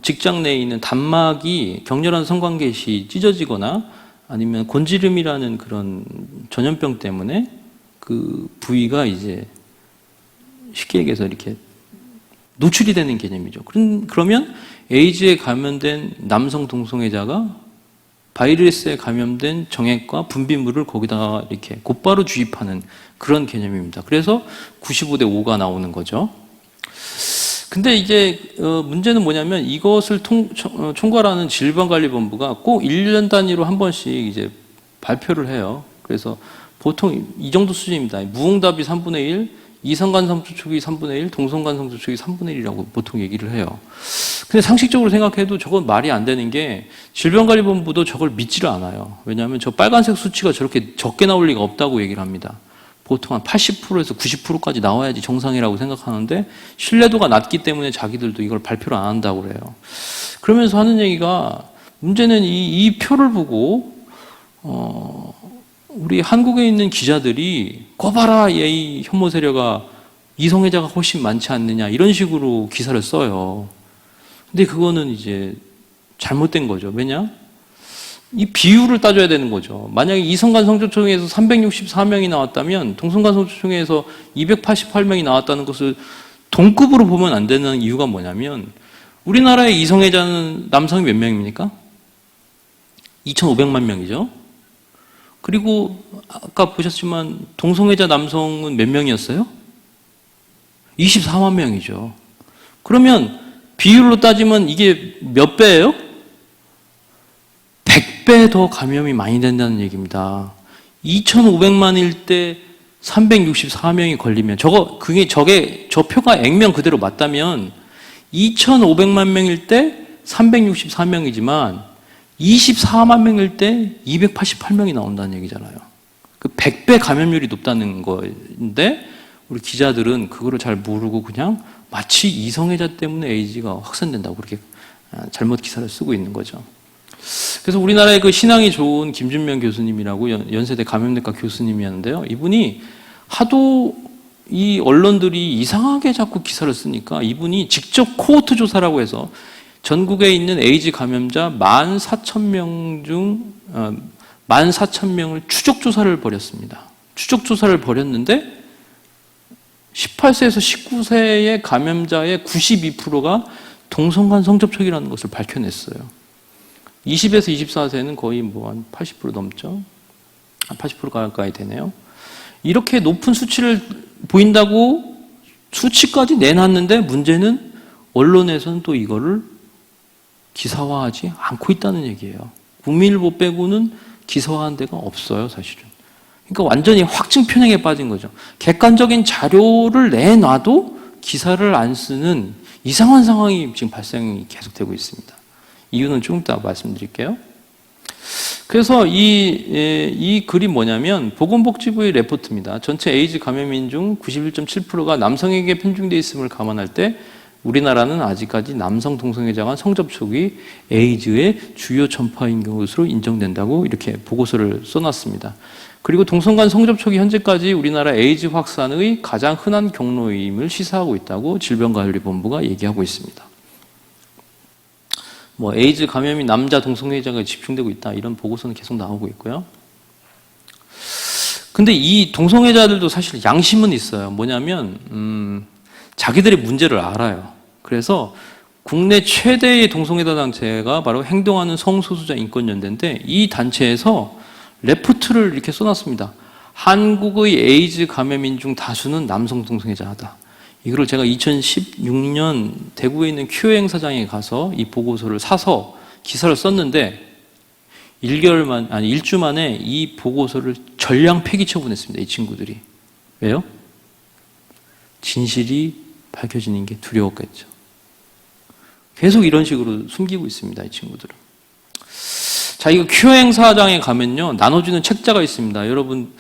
[SPEAKER 1] 직장 내에 있는 담막이 격렬한 성관계 시 찢어지거나 아니면 곤지름이라는 그런 전염병 때문에 그 부위가 이제 쉽게 얘기해서 이렇게 노출이 되는 개념이죠. 그러면 에이즈에 감염된 남성 동성애자가 바이러스에 감염된 정액과 분비물을 거기다가 이렇게 곧바로 주입하는 그런 개념입니다. 그래서 95대 5가 나오는 거죠. 근데 이제 문제는 뭐냐면 이것을 총괄하는 질병관리본부가 꼭 1년 단위로 한 번씩 이제 발표를 해요. 그래서 보통 이 정도 수준입니다. 무응답이 3분의 1, 이성간 성접촉이 3분의 1, 동성간 성접촉이 3분의 1이라고 보통 얘기를 해요. 근데 상식적으로 생각해도 저건 말이 안 되는 게 질병관리본부도 저걸 믿지를 않아요. 왜냐하면 저 빨간색 수치가 저렇게 적게 나올 리가 없다고 얘기를 합니다. 보통 한 80%에서 90%까지 나와야지 정상이라고 생각하는데 신뢰도가 낮기 때문에 자기들도 이걸 발표를 안 한다고 그래요. 그러면서 하는 얘기가 문제는 이 표를 보고 우리 한국에 있는 기자들이 거봐라 이 혐오 세력아 이성애자가 훨씬 많지 않느냐 이런 식으로 기사를 써요. 근데 그거는 이제 잘못된 거죠. 왜냐? 이 비율을 따져야 되는 거죠. 만약에 이성간 성접촉에서 364명이 나왔다면 동성간 성접촉에서 288명이 나왔다는 것을 동급으로 보면 안 되는 이유가 뭐냐면 우리나라의 이성애자는 남성이 몇 명입니까? 2,500만 명이죠. 그리고 아까 보셨지만 동성애자 남성은 몇 명이었어요? 24만 명이죠. 그러면 비율로 따지면 이게 몇 배예요? 100배 더 감염이 많이 된다는 얘기입니다. 2,500만일 때 364명이 걸리면 저 표가 액면 그대로 맞다면 2,500만 명일 때 364명이지만 24만 명일 때 288명이 나온다는 얘기잖아요. 그 100배 감염률이 높다는 건데 우리 기자들은 그거를 잘 모르고 그냥 마치 이성애자 때문에 에이즈가 확산된다고 그렇게 잘못 기사를 쓰고 있는 거죠. 그래서 우리나라의 그 신앙이 좋은 김준명 교수님이라고 연세대 감염내과 교수님이었는데요. 이분이 하도 이 언론들이 이상하게 자꾸 기사를 쓰니까 이분이 직접 코호트 조사라고 해서 전국에 있는 에이즈 감염자 14,000명 중 14,000명을 추적 조사를 벌였습니다. 추적 조사를 벌였는데 18세에서 19세의 감염자의 92%가 동성간 성접촉이라는 것을 밝혀냈어요. 20에서 24세는 거의 뭐 한 80% 넘죠. 80% 가까이 되네요. 이렇게 높은 수치를 보인다고 수치까지 내놨는데 문제는 언론에서는 또 이거를 기사화하지 않고 있다는 얘기예요. 국민일보 빼고는 기사화한 데가 없어요, 사실은. 그러니까 완전히 확증 편향에 빠진 거죠. 객관적인 자료를 내놔도 기사를 안 쓰는 이상한 상황이 지금 발생이 계속되고 있습니다. 이유는 조금 이따 말씀드릴게요. 그래서 이 글이 뭐냐면 보건복지부의 레포트입니다. 전체 에이즈 감염인 중 91.7%가 남성에게 편중되어 있음을 감안할 때 우리나라는 아직까지 남성 동성애자 간 성접촉이 에이즈의 주요 전파인 것으로 인정된다고 이렇게 보고서를 써놨습니다. 그리고 동성 간 성접촉이 현재까지 우리나라 에이즈 확산의 가장 흔한 경로임을 시사하고 있다고 질병관리본부가 얘기하고 있습니다. 뭐 에이즈 감염이 남자 동성애자가 집중되고 있다 이런 보고서는 계속 나오고 있고요. 근데 이 동성애자들도 사실 양심은 있어요. 뭐냐면 자기들의 문제를 알아요. 그래서 국내 최대의 동성애자 단체가 바로 행동하는 성소수자 인권연대인데 이 단체에서 레포트를 이렇게 써놨습니다. 한국의 에이즈 감염인 중 다수는 남성 동성애자다. 이거를 제가 2016년 대구에 있는 큐 행사장에 가서 이 보고서를 사서 기사를 썼는데 1주 만에 이 보고서를 전량 폐기 처분했습니다. 이 친구들이. 왜요? 진실이 밝혀지는 게 두려웠겠죠. 계속 이런 식으로 숨기고 있습니다. 이 친구들은. 자, 이거 큐 행사장에 가면요 나눠주는 책자가 있습니다. 여러분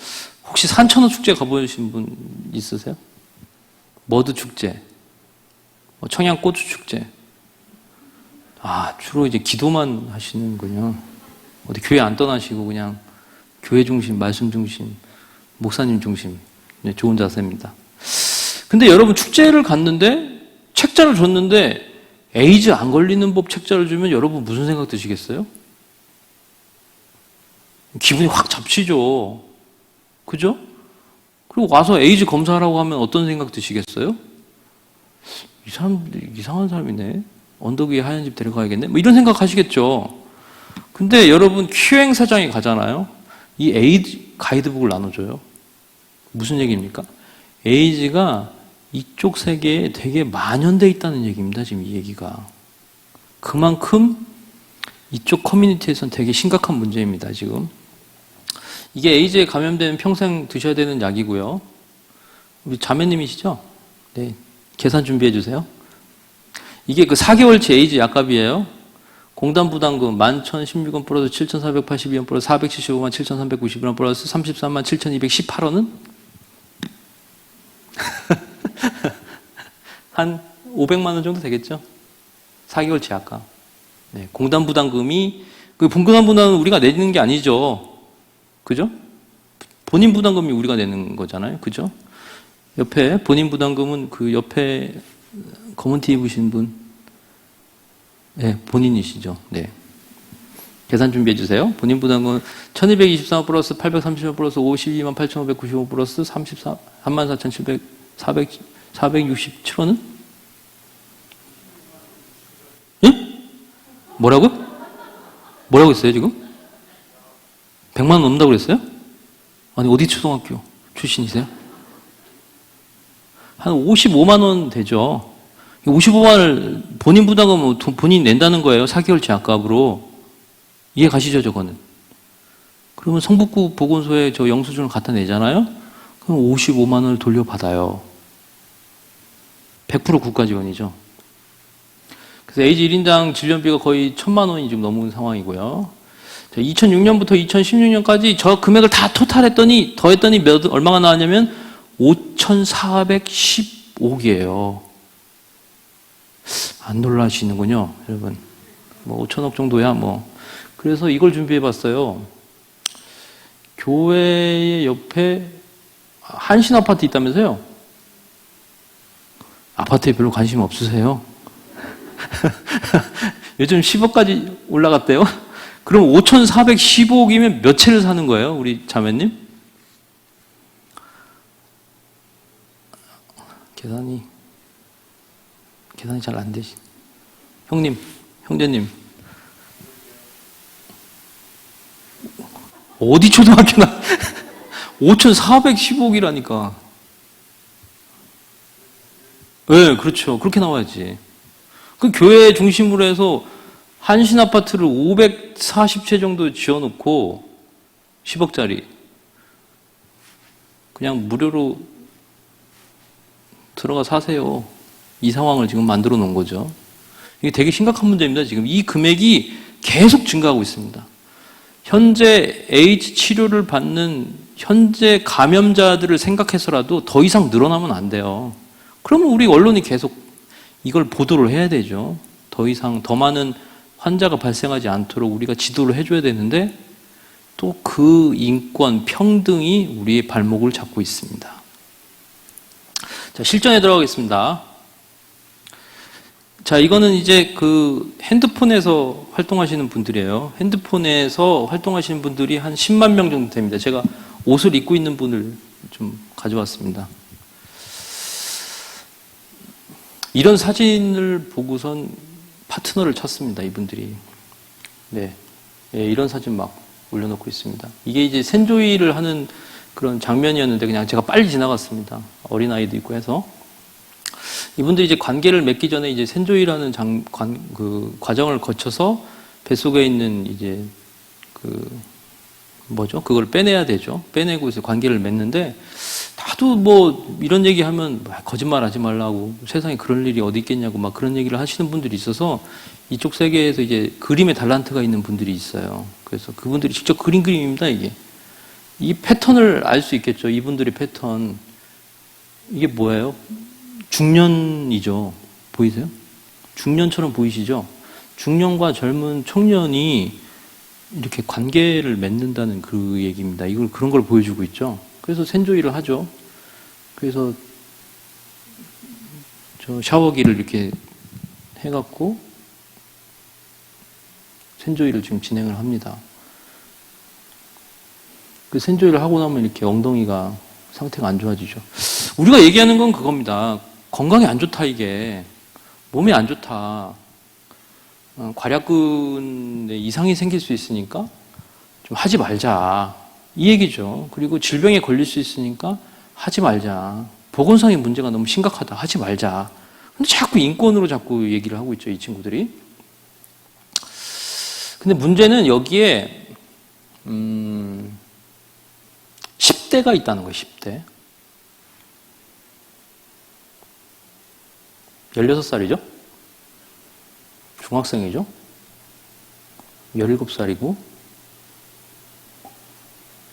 [SPEAKER 1] 혹시 산천어 축제 가보신 분 있으세요? 머드 축제, 청양 고추 축제. 주로 이제 기도만 하시는군요. 어디 교회 안 떠나시고 그냥 교회 중심, 말씀 중심, 목사님 중심. 네, 좋은 자세입니다. 근데 여러분 축제를 갔는데 책자를 줬는데 에이즈 안 걸리는 법 책자를 주면 여러분 무슨 생각 드시겠어요? 기분이 확 잡치죠. 그죠? 그리고 와서 에이즈 검사하라고 하면 어떤 생각 드시겠어요? 이 사람 이상한 사람이네. 언덕 위에 하얀 집 데려가야겠네. 뭐 이런 생각 하시겠죠. 근데 여러분 큐행사장에 가잖아요. 이 에이즈 가이드북을 나눠줘요. 무슨 얘기입니까? 에이즈가 이쪽 세계에 되게 만연돼 있다는 얘기입니다. 지금 이 얘기가. 그만큼 이쪽 커뮤니티에서는 되게 심각한 문제입니다. 지금. 이게 에이즈에 감염되면 평생 드셔야 되는 약이고요. 우리 자매님이시죠? 네. 계산 준비해 주세요. 이게 그 4개월치 에이즈 약값이에요. 공단 부담금 11,016원 플러스 7,482원 플러스 475만 7,391원 플러스 33만 7,218원은? 한 500만 원 정도 되겠죠? 4개월치 약값. 네. 공단 부담금이, 그 공단 부담은 우리가 내는 게 아니죠. 그죠? 본인 부담금이 우리가 내는 거잖아요. 그죠? 옆에 본인 부담금은 그 옆에 검은 티 입으신 분, 네, 본인이시죠. 네. 계산 준비해 주세요. 본인 부담금은 1223원 플러스 830원 플러스 52만 8,595원 플러스 34,700, 467원은? 예? 뭐라고? 뭐라고 했어요, 지금? 100만 원 넘는다고 그랬어요? 아니, 어디 초등학교 출신이세요? 한 55만 원 되죠. 55만 원을 본인 부담금은 본인이 낸다는 거예요. 4개월치 약값으로. 이해 가시죠, 저거는? 그러면 성북구 보건소에 저 영수증을 갖다 내잖아요? 그럼 55만 원을 돌려받아요. 100% 국가 지원이죠. 그래서 에이즈 1인당 진료비가 거의 1,000만 원이 지금 넘은 상황이고요. 2006년부터 2016년까지 저 금액을 다 토탈했더니, 더했더니 얼마가 나왔냐면 5,415억이에요. 안 놀라시는군요, 여러분. 뭐 5천억 정도야, 뭐. 그래서 이걸 준비해 봤어요. 교회 옆에 한신 아파트 있다면서요? 아파트에 별로 관심 없으세요? 요즘 10억까지 올라갔대요? 그럼 5,415억이면 몇 채를 사는 거예요, 우리 자매님? 계산이 잘 안 되시. 형님, 형제님. 어디 초등학교나 5,415억이라니까. 네, 그렇죠. 그렇게 나와야지. 그 교회 중심으로 해서 한신 아파트를 540채 정도 지어놓고 10억짜리 그냥 무료로 들어가 사세요. 이 상황을 지금 만들어 놓은 거죠. 이게 되게 심각한 문제입니다. 지금 이 금액이 계속 증가하고 있습니다. 현재 에이즈 치료를 받는 현재 감염자들을 생각해서라도 더 이상 늘어나면 안 돼요. 그러면 우리 언론이 계속 이걸 보도를 해야 되죠. 더 이상 더 많은 환자가 발생하지 않도록 우리가 지도를 해줘야 되는데 또 그 인권, 평등이 우리의 발목을 잡고 있습니다. 자, 실전에 들어가겠습니다. 자, 이거는 이제 그 핸드폰에서 활동하시는 분들이에요. 핸드폰에서 활동하시는 분들이 한 10만 명 정도 됩니다. 제가 옷을 입고 있는 분을 좀 가져왔습니다. 이런 사진을 보고선 파트너를 찾습니다, 이분들이. 네. 네, 이런 사진 막 올려놓고 있습니다. 이게 이제 센조이를 하는 그런 장면이었는데 그냥 제가 빨리 지나갔습니다. 어린아이도 있고 해서. 이분들이 이제 관계를 맺기 전에 이제 센조이라는 그 과정을 거쳐서 뱃속에 있는 이제 그걸 빼내야 되죠. 빼내고 이제 관계를 맺는데 다도 뭐 이런 얘기 하면 거짓말 하지 말라고 세상에 그럴 일이 어디 있겠냐고 막 그런 얘기를 하시는 분들이 있어서 이쪽 세계에서 이제 그림의 달란트가 있는 분들이 있어요. 그래서 그분들이 직접 그린 그림입니다, 이게. 이 패턴을 알 수 있겠죠. 이분들의 패턴. 이게 뭐예요? 중년이죠. 보이세요? 중년처럼 보이시죠? 중년과 젊은 청년이 이렇게 관계를 맺는다는 그 얘기입니다. 이걸 그런 걸 보여주고 있죠. 그래서 센조이를 하죠. 그래서 저 샤워기를 이렇게 해갖고 센조이를 지금 진행을 합니다. 그 센조이를 하고 나면 이렇게 엉덩이가 상태가 안 좋아지죠. 우리가 얘기하는 건 그겁니다. 건강에 안 좋다 이게. 몸에 안 좋다. 괄약근에 이상이 생길 수 있으니까 좀 하지 말자. 이 얘기죠. 그리고 질병에 걸릴 수 있으니까 하지 말자. 보건상의 문제가 너무 심각하다. 하지 말자. 근데 자꾸 인권으로 자꾸 얘기를 하고 있죠. 이 친구들이. 근데 문제는 여기에 10대가 있다는 거예요. 10대. 16살이죠? 중학생이죠? 17살이고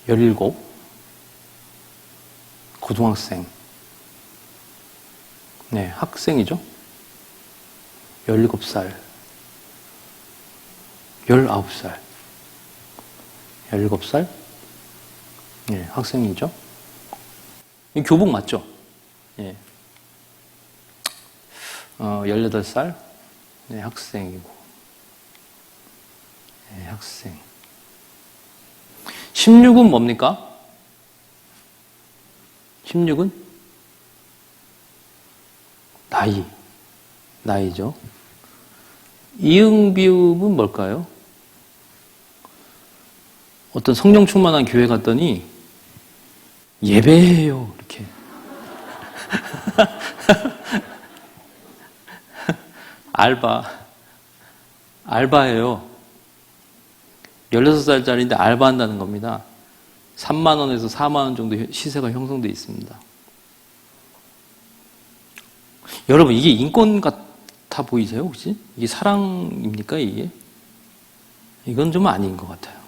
[SPEAKER 1] 17 고등학생. 네, 학생이죠? 17살 19살 17살 네, 학생이죠? 이 교복 맞죠? 예. 18살 네, 학생이고 네, 학생 16은 뭡니까? 16은 나이죠. 이응 비읍은 뭘까요? 어떤 성령 충만한 교회 갔더니 예배해요 이렇게 알바해요. 16살짜리인데 알바한다는 겁니다. 3만 원에서 4만 원 정도 시세가 형성되어 있습니다. 여러분 이게 인권 같아 보이세요 혹시? 이게 사랑입니까 이게? 이건 좀 아닌 것 같아요.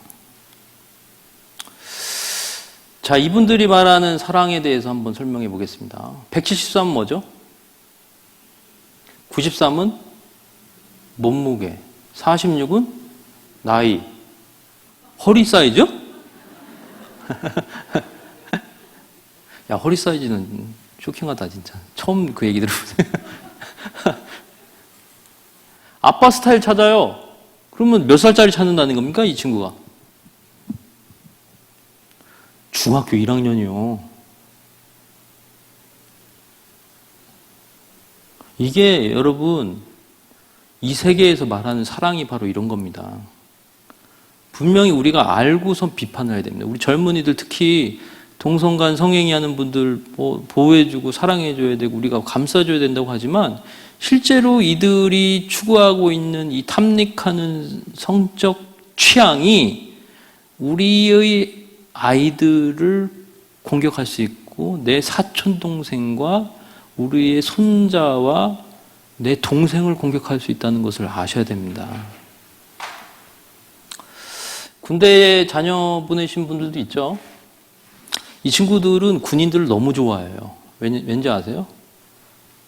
[SPEAKER 1] 자, 이분들이 말하는 사랑에 대해서 한번 설명해 보겠습니다. 173은 뭐죠? 93은 몸무게, 46은 나이, 허리 사이즈? 야, 허리 사이즈는 쇼킹하다 진짜. 처음 그 얘기 들어보세요. 아빠 스타일 찾아요. 그러면 몇 살짜리 찾는다는 겁니까 이 친구가? 중학교 1학년이요. 이게 여러분 이 세계에서 말하는 사랑이 바로 이런 겁니다. 분명히 우리가 알고선 비판을 해야 됩니다. 우리 젊은이들 특히 동성간 성행위 하는 분들 보호해주고 사랑해줘야 되고 우리가 감싸줘야 된다고 하지만 실제로 이들이 추구하고 있는 이 탐닉하는 성적 취향이 우리의 아이들을 공격할 수 있고 내 사촌 동생과 우리의 손자와 내 동생을 공격할 수 있다는 것을 아셔야 됩니다. 군대에 자녀 보내신 분들도 있죠. 이 친구들은 군인들을 너무 좋아해요. 왠지 아세요?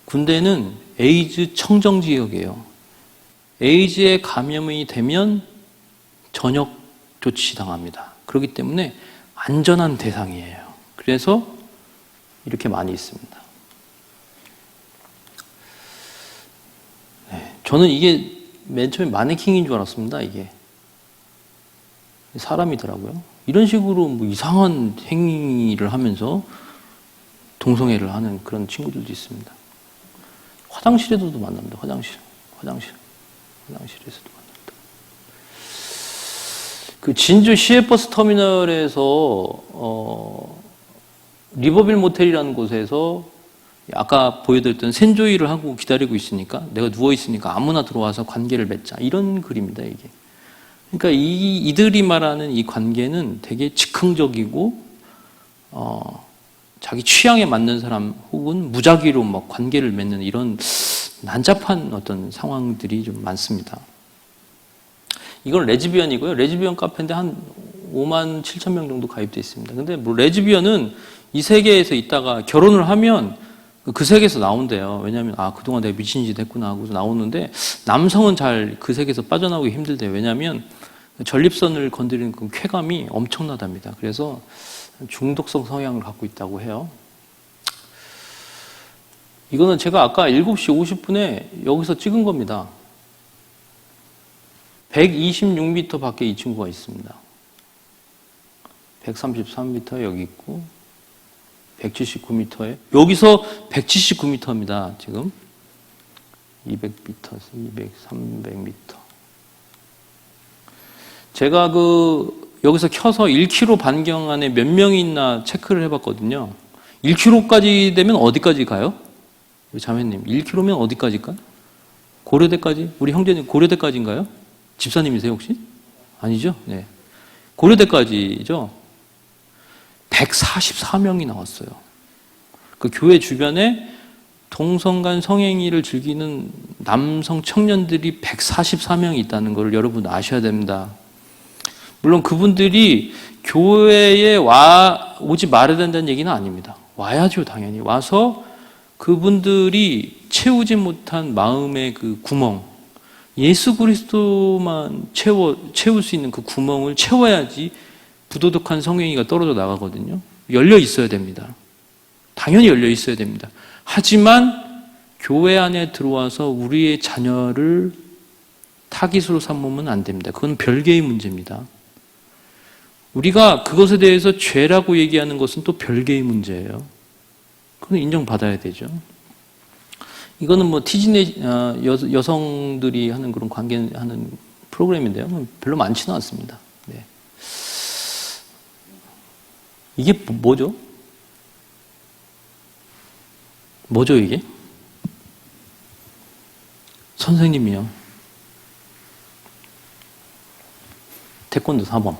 [SPEAKER 1] 군대는 에이즈 청정 지역이에요. 에이즈에 감염이 되면 전역 조치당합니다. 그렇기 때문에 안전한 대상이에요. 그래서 이렇게 많이 있습니다. 네, 저는 이게 맨 처음에 마네킹인 줄 알았습니다. 이게 사람이더라고요. 이런 식으로 뭐 이상한 행위를 하면서 동성애를 하는 그런 친구들도 있습니다. 화장실에서도 만납니다. 화장실에서도 만납니다. 그 진주 시외버스 터미널에서 리버빌 모텔이라는 곳에서 아까 보여드렸던 센조이를 하고 기다리고 있으니까 내가 누워 있으니까 아무나 들어와서 관계를 맺자 이런 글입니다. 이게. 그러니까 이들이 말하는 이 관계는 되게 즉흥적이고 자기 취향에 맞는 사람 혹은 무작위로 막 관계를 맺는 이런 난잡한 어떤 상황들이 좀 많습니다. 이건 레즈비언이고요. 레즈비언 카페인데 한 5만 7천 명 정도 가입돼 있습니다. 근데 뭐 레즈비언은 이 세계에서 있다가 결혼을 하면 그 세계에서 나온대요. 왜냐하면 그동안 내가 미친 짓 했구나 하고 나오는데 남성은 잘 그 세계에서 빠져나오기 힘들대요. 왜냐하면 전립선을 건드리는 그 쾌감이 엄청나답니다. 그래서 중독성 성향을 갖고 있다고 해요. 이거는 제가 아까 7시 50분에 여기서 찍은 겁니다. 126m 밖에 이 친구가 있습니다. 133m 여기 있고 179m에 여기서 179m입니다. 지금 200m, 200, 300m. 제가 여기서 켜서 1km 반경 안에 몇 명이 있나 체크를 해봤거든요. 1km까지 되면 어디까지 가요? 우리 자매님, 1km면 어디까지일까요? 고려대까지? 우리 형제님 고려대까지인가요? 집사님이세요 혹시? 아니죠? 네. 고려대까지죠? 144명이 나왔어요. 그 교회 주변에 동성 간 성행위를 즐기는 남성 청년들이 144명이 있다는 걸 여러분 아셔야 됩니다. 물론 그분들이 교회에 오지 말아야 된다는 얘기는 아닙니다. 와야죠, 당연히. 와서 그분들이 채우지 못한 마음의 그 구멍, 예수 그리스도만 채울 수 있는 그 구멍을 채워야지 부도덕한 성행위가 떨어져 나가거든요. 열려 있어야 됩니다. 당연히 열려 있어야 됩니다. 하지만 교회 안에 들어와서 우리의 자녀를 타깃으로 삼으면 안 됩니다. 그건 별개의 문제입니다. 우리가 그것에 대해서 죄라고 얘기하는 것은 또 별개의 문제예요. 그건 인정받아야 되죠. 이거는 뭐 여성들이 하는 그런 관계하는 프로그램인데요. 별로 많지는 않습니다. 네. 이게 뭐죠? 뭐죠 이게? 선생님이요. 태권도 사범.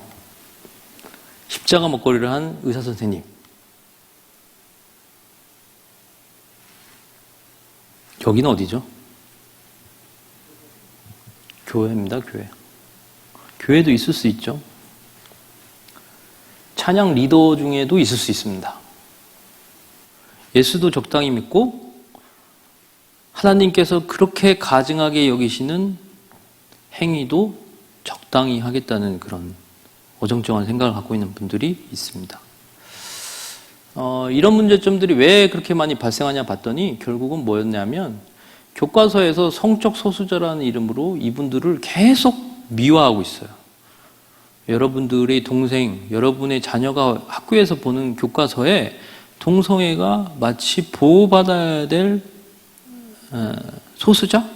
[SPEAKER 1] 십자가 목걸이를 한 의사 선생님. 여기는 어디죠? 교회입니다, 교회. 교회도 있을 수 있죠. 찬양 리더 중에도 있을 수 있습니다. 예수도 적당히 믿고 하나님께서 그렇게 가증하게 여기시는 행위도 적당히 하겠다는 그런 어정쩡한 생각을 갖고 있는 분들이 있습니다. 이런 문제점들이 왜 그렇게 많이 발생하냐 봤더니 결국은 뭐였냐면 교과서에서 성적 소수자라는 이름으로 이분들을 계속 미화하고 있어요. 여러분들의 동생, 여러분의 자녀가 학교에서 보는 교과서에 동성애가 마치 보호받아야 될 소수자?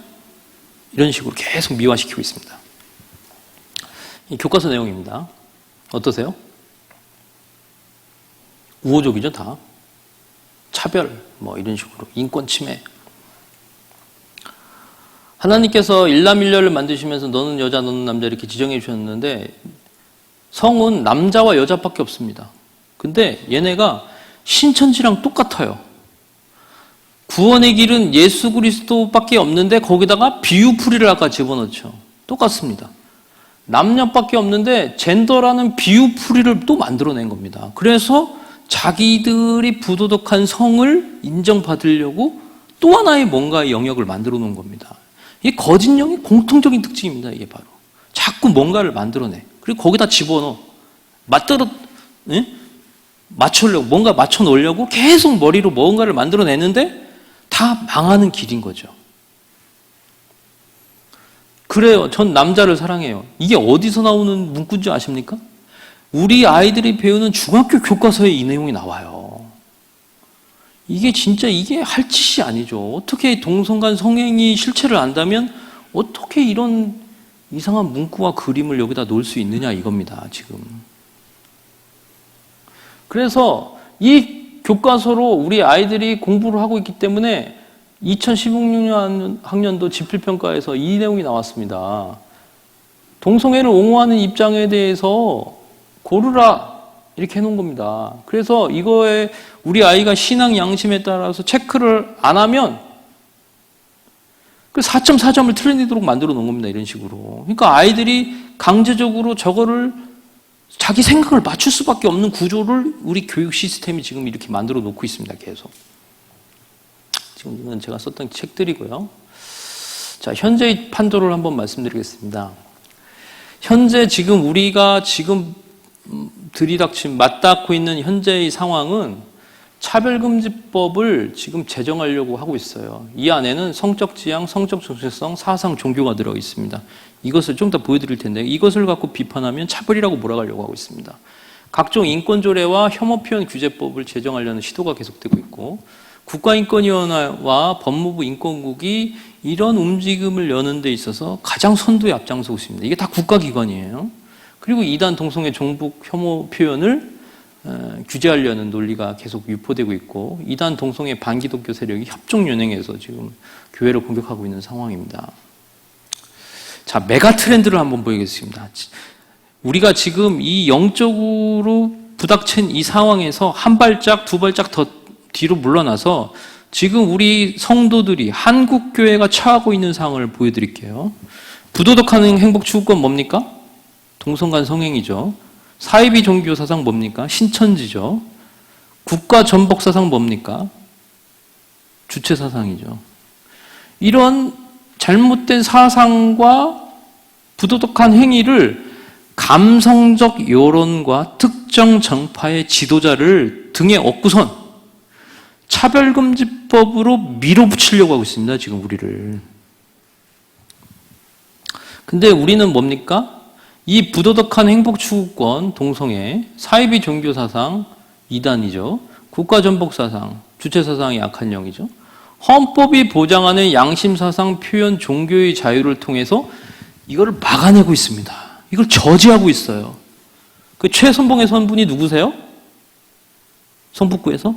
[SPEAKER 1] 이런 식으로 계속 미화시키고 있습니다. 이 교과서 내용입니다. 어떠세요? 우호적이죠, 다. 차별, 뭐 이런 식으로. 인권 침해. 하나님께서 일남일녀를 만드시면서 너는 여자, 너는 남자 이렇게 지정해 주셨는데 성은 남자와 여자밖에 없습니다. 근데 얘네가 신천지랑 똑같아요. 구원의 길은 예수 그리스도밖에 없는데 거기다가 비유풀이를 아까 집어넣죠. 똑같습니다. 남녀밖에 없는데 젠더라는 비유풀이를 또 만들어낸 겁니다. 그래서 자기들이 부도덕한 성을 인정받으려고 또 하나의 뭔가의 영역을 만들어 놓은 겁니다. 이 거짓령의 공통적인 특징입니다. 이게 바로. 자꾸 뭔가를 만들어내. 그리고 거기다 집어넣어. 맞추려고, 뭔가 맞춰 놓으려고 계속 머리로 뭔가를 만들어내는데 다 망하는 길인 거죠. 그래요. 전 남자를 사랑해요. 이게 어디서 나오는 문구인지 아십니까? 우리 아이들이 배우는 중학교 교과서에 이 내용이 나와요. 이게 진짜 이게 할 짓이 아니죠. 어떻게 동성간 성행위 실체를 안다면 어떻게 이런 이상한 문구와 그림을 여기다 놓을 수 있느냐 이겁니다, 지금. 그래서 이 교과서로 우리 아이들이 공부를 하고 있기 때문에 2016년 학년도 지필평가에서 이 내용이 나왔습니다. 동성애를 옹호하는 입장에 대해서 고르라 이렇게 해놓은 겁니다. 그래서 이거에 우리 아이가 신앙 양심에 따라서 체크를 안 하면 그 4.4점을 틀리도록 만들어 놓은 겁니다. 이런 식으로. 그러니까 아이들이 강제적으로 저거를 자기 생각을 맞출 수밖에 없는 구조를 우리 교육 시스템이 지금 이렇게 만들어 놓고 있습니다. 계속. 지금 이건 제가 썼던 책들이고요. 자, 현재의 판도를 한번 말씀드리겠습니다. 현재 지금 우리가 지금 들이닥친 맞닿고 있는 현재의 상황은 차별금지법을 지금 제정하려고 하고 있어요. 이 안에는 성적 지향, 성적 정체성, 사상, 종교가 들어 있습니다. 이것을 좀 더 보여드릴 텐데 이것을 갖고 비판하면 차별이라고 몰아가려고 하고 있습니다. 각종 인권조례와 혐오 표현 규제법을 제정하려는 시도가 계속되고 있고 국가인권위원회와 법무부 인권국이 이런 움직임을 여는 데 있어서 가장 선두에 앞장서고 있습니다. 이게 다 국가기관이에요. 그리고 이단 동성애 종북 혐오 표현을 규제하려는 논리가 계속 유포되고 있고 이단 동성애 반기독교 세력이 협종연행해서 지금 교회를 공격하고 있는 상황입니다. 자, 메가 트렌드를 한번 보이겠습니다. 우리가 지금 이 영적으로 부닥친 이 상황에서 한 발짝, 두 발짝 더 뒤로 물러나서 지금 우리 성도들이 한국교회가 처하고 있는 상황을 보여드릴게요. 부도덕한 행복 추구권 뭡니까? 동성간 성행이죠. 사이비 종교 사상 뭡니까? 신천지죠. 국가 전복 사상 뭡니까? 주체 사상이죠. 이런 잘못된 사상과 부도덕한 행위를 감성적 여론과 특정 정파의 지도자를 등에 업고선 차별금지법으로 밀어붙이려고 하고 있습니다. 지금 우리를. 근데 우리는 뭡니까? 이 부도덕한 행복추구권, 동성애, 사이비 종교사상, 이단이죠. 국가전복사상, 주체사상이 악한 영이죠. 헌법이 보장하는 양심사상, 표현, 종교의 자유를 통해서 이거를 막아내고 있습니다. 이걸 저지하고 있어요. 그 최선봉의 선분이 누구세요? 성북구에서?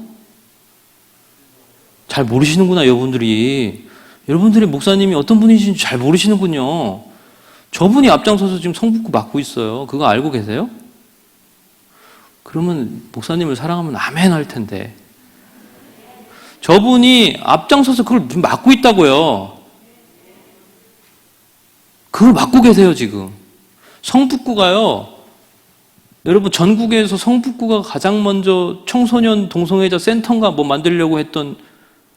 [SPEAKER 1] 잘 모르시는구나, 여러분들이. 여러분들이 목사님이 어떤 분이신지 잘 모르시는군요. 저분이 앞장서서 지금 성북구 맡고 있어요. 그거 알고 계세요? 그러면 목사님을 사랑하면 아멘 할 텐데. 저분이 앞장서서 그걸 맡고 있다고요. 그걸 맡고 계세요, 지금. 성북구가요. 여러분, 전국에서 성북구가 가장 먼저 청소년 동성애자 센터인가 뭐 만들려고 했던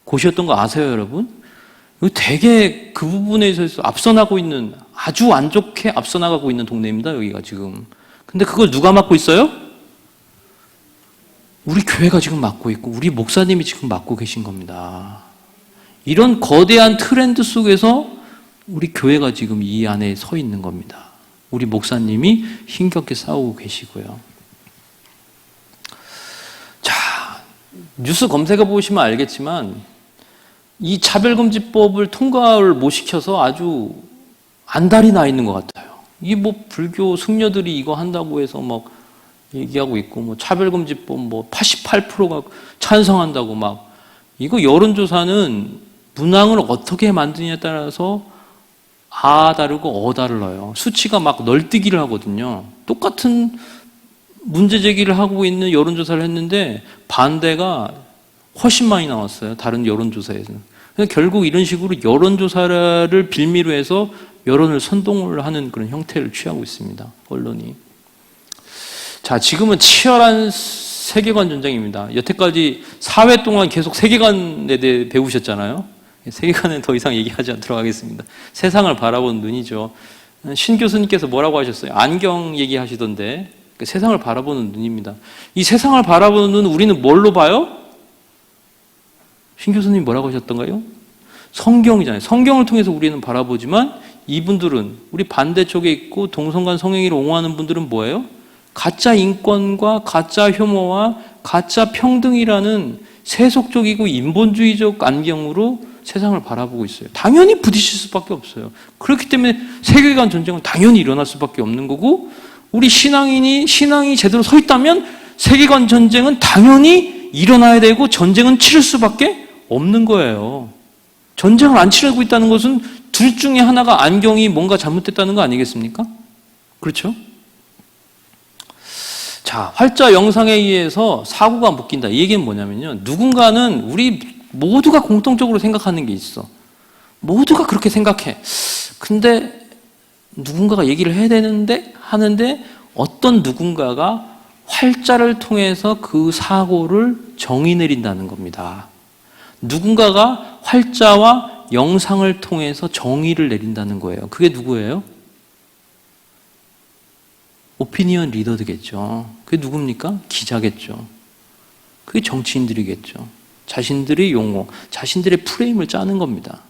[SPEAKER 1] 곳이었던 거 아세요, 여러분? 되게 그 부분에 있어서 앞서나고 있는, 아주 안 좋게 앞서나가고 있는 동네입니다, 여기가 지금. 근데 그걸 누가 맡고 있어요? 우리 교회가 지금 맡고 있고, 우리 목사님이 지금 맡고 계신 겁니다. 이런 거대한 트렌드 속에서 우리 교회가 지금 이 안에 서 있는 겁니다. 우리 목사님이 힘겹게 싸우고 계시고요. 자, 뉴스 검색해 보시면 알겠지만, 이 차별금지법을 통과를 못 시켜서 아주 안달이 나 있는 것 같아요. 이 뭐 불교 승려들이 이거 한다고 해서 막 얘기하고 있고, 뭐 차별금지법 뭐 88%가 찬성한다고 막, 이거 여론조사는 문항을 어떻게 만드냐에 따라서 아 다르고 어 달라요. 수치가 막 널뛰기를 하거든요. 똑같은 문제 제기를 하고 있는 여론조사를 했는데 반대가 훨씬 많이 나왔어요. 다른 여론조사에서는. 결국 이런 식으로 여론조사를 빌미로 해서 여론을 선동을 하는 그런 형태를 취하고 있습니다. 언론이. 자, 지금은 치열한 세계관 전쟁입니다. 여태까지 4회 동안 계속 세계관에 대해 배우셨잖아요. 세계관은 더 이상 얘기하지 않도록 하겠습니다. 세상을 바라보는 눈이죠. 신 교수님께서 뭐라고 하셨어요? 안경 얘기하시던데 세상을 바라보는 눈입니다. 이 세상을 바라보는 눈 우리는 뭘로 봐요? 신 교수님이 뭐라고 하셨던가요? 성경이잖아요. 성경을 통해서 우리는 바라보지만 이분들은 우리 반대쪽에 있고 동성간 성행위를 옹호하는 분들은 뭐예요? 가짜 인권과 가짜 혐오와 가짜 평등이라는 세속적이고 인본주의적 안경으로 세상을 바라보고 있어요. 당연히 부딪힐 수밖에 없어요. 그렇기 때문에 세계관 전쟁은 당연히 일어날 수밖에 없는 거고, 우리 신앙이 제대로 서 있다면 세계관 전쟁은 당연히 일어나야 되고 전쟁은 치를 수밖에 없는 거예요. 전쟁을 안 치르고 있다는 것은 둘 중에 하나가 안경이 뭔가 잘못됐다는 거 아니겠습니까? 그렇죠? 자, 활자 영상에 의해서 사고가 묶인다. 이 얘기는 뭐냐면요. 누군가는 우리 모두가 공통적으로 생각하는 게 있어. 모두가 그렇게 생각해. 근데 누군가가 얘기를 해야 되는데 하는데 어떤 누군가가 활자를 통해서 그 사고를 정의 내린다는 겁니다. 누군가가 활자와 영상을 통해서 정의를 내린다는 거예요. 그게 누구예요? 오피니언 리더들겠죠. 그게 누굽니까? 기자겠죠. 그게 정치인들이겠죠. 자신들의 용어, 자신들의 프레임을 짜는 겁니다.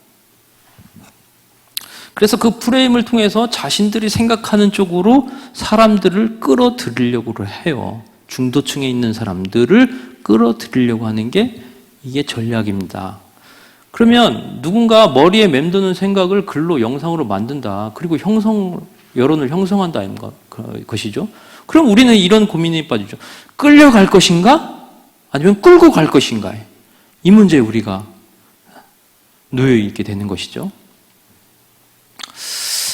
[SPEAKER 1] 그래서 그 프레임을 통해서 자신들이 생각하는 쪽으로 사람들을 끌어들이려고 해요. 중도층에 있는 사람들을 끌어들이려고 하는 게 이게 전략입니다. 그러면 누군가 머리에 맴도는 생각을 글로, 영상으로 만든다. 그리고 여론을 형성한다는 것이죠. 그럼 우리는 이런 고민에 빠지죠. 끌려갈 것인가? 아니면 끌고 갈 것인가? 이 문제에 우리가 놓여있게 되는 것이죠.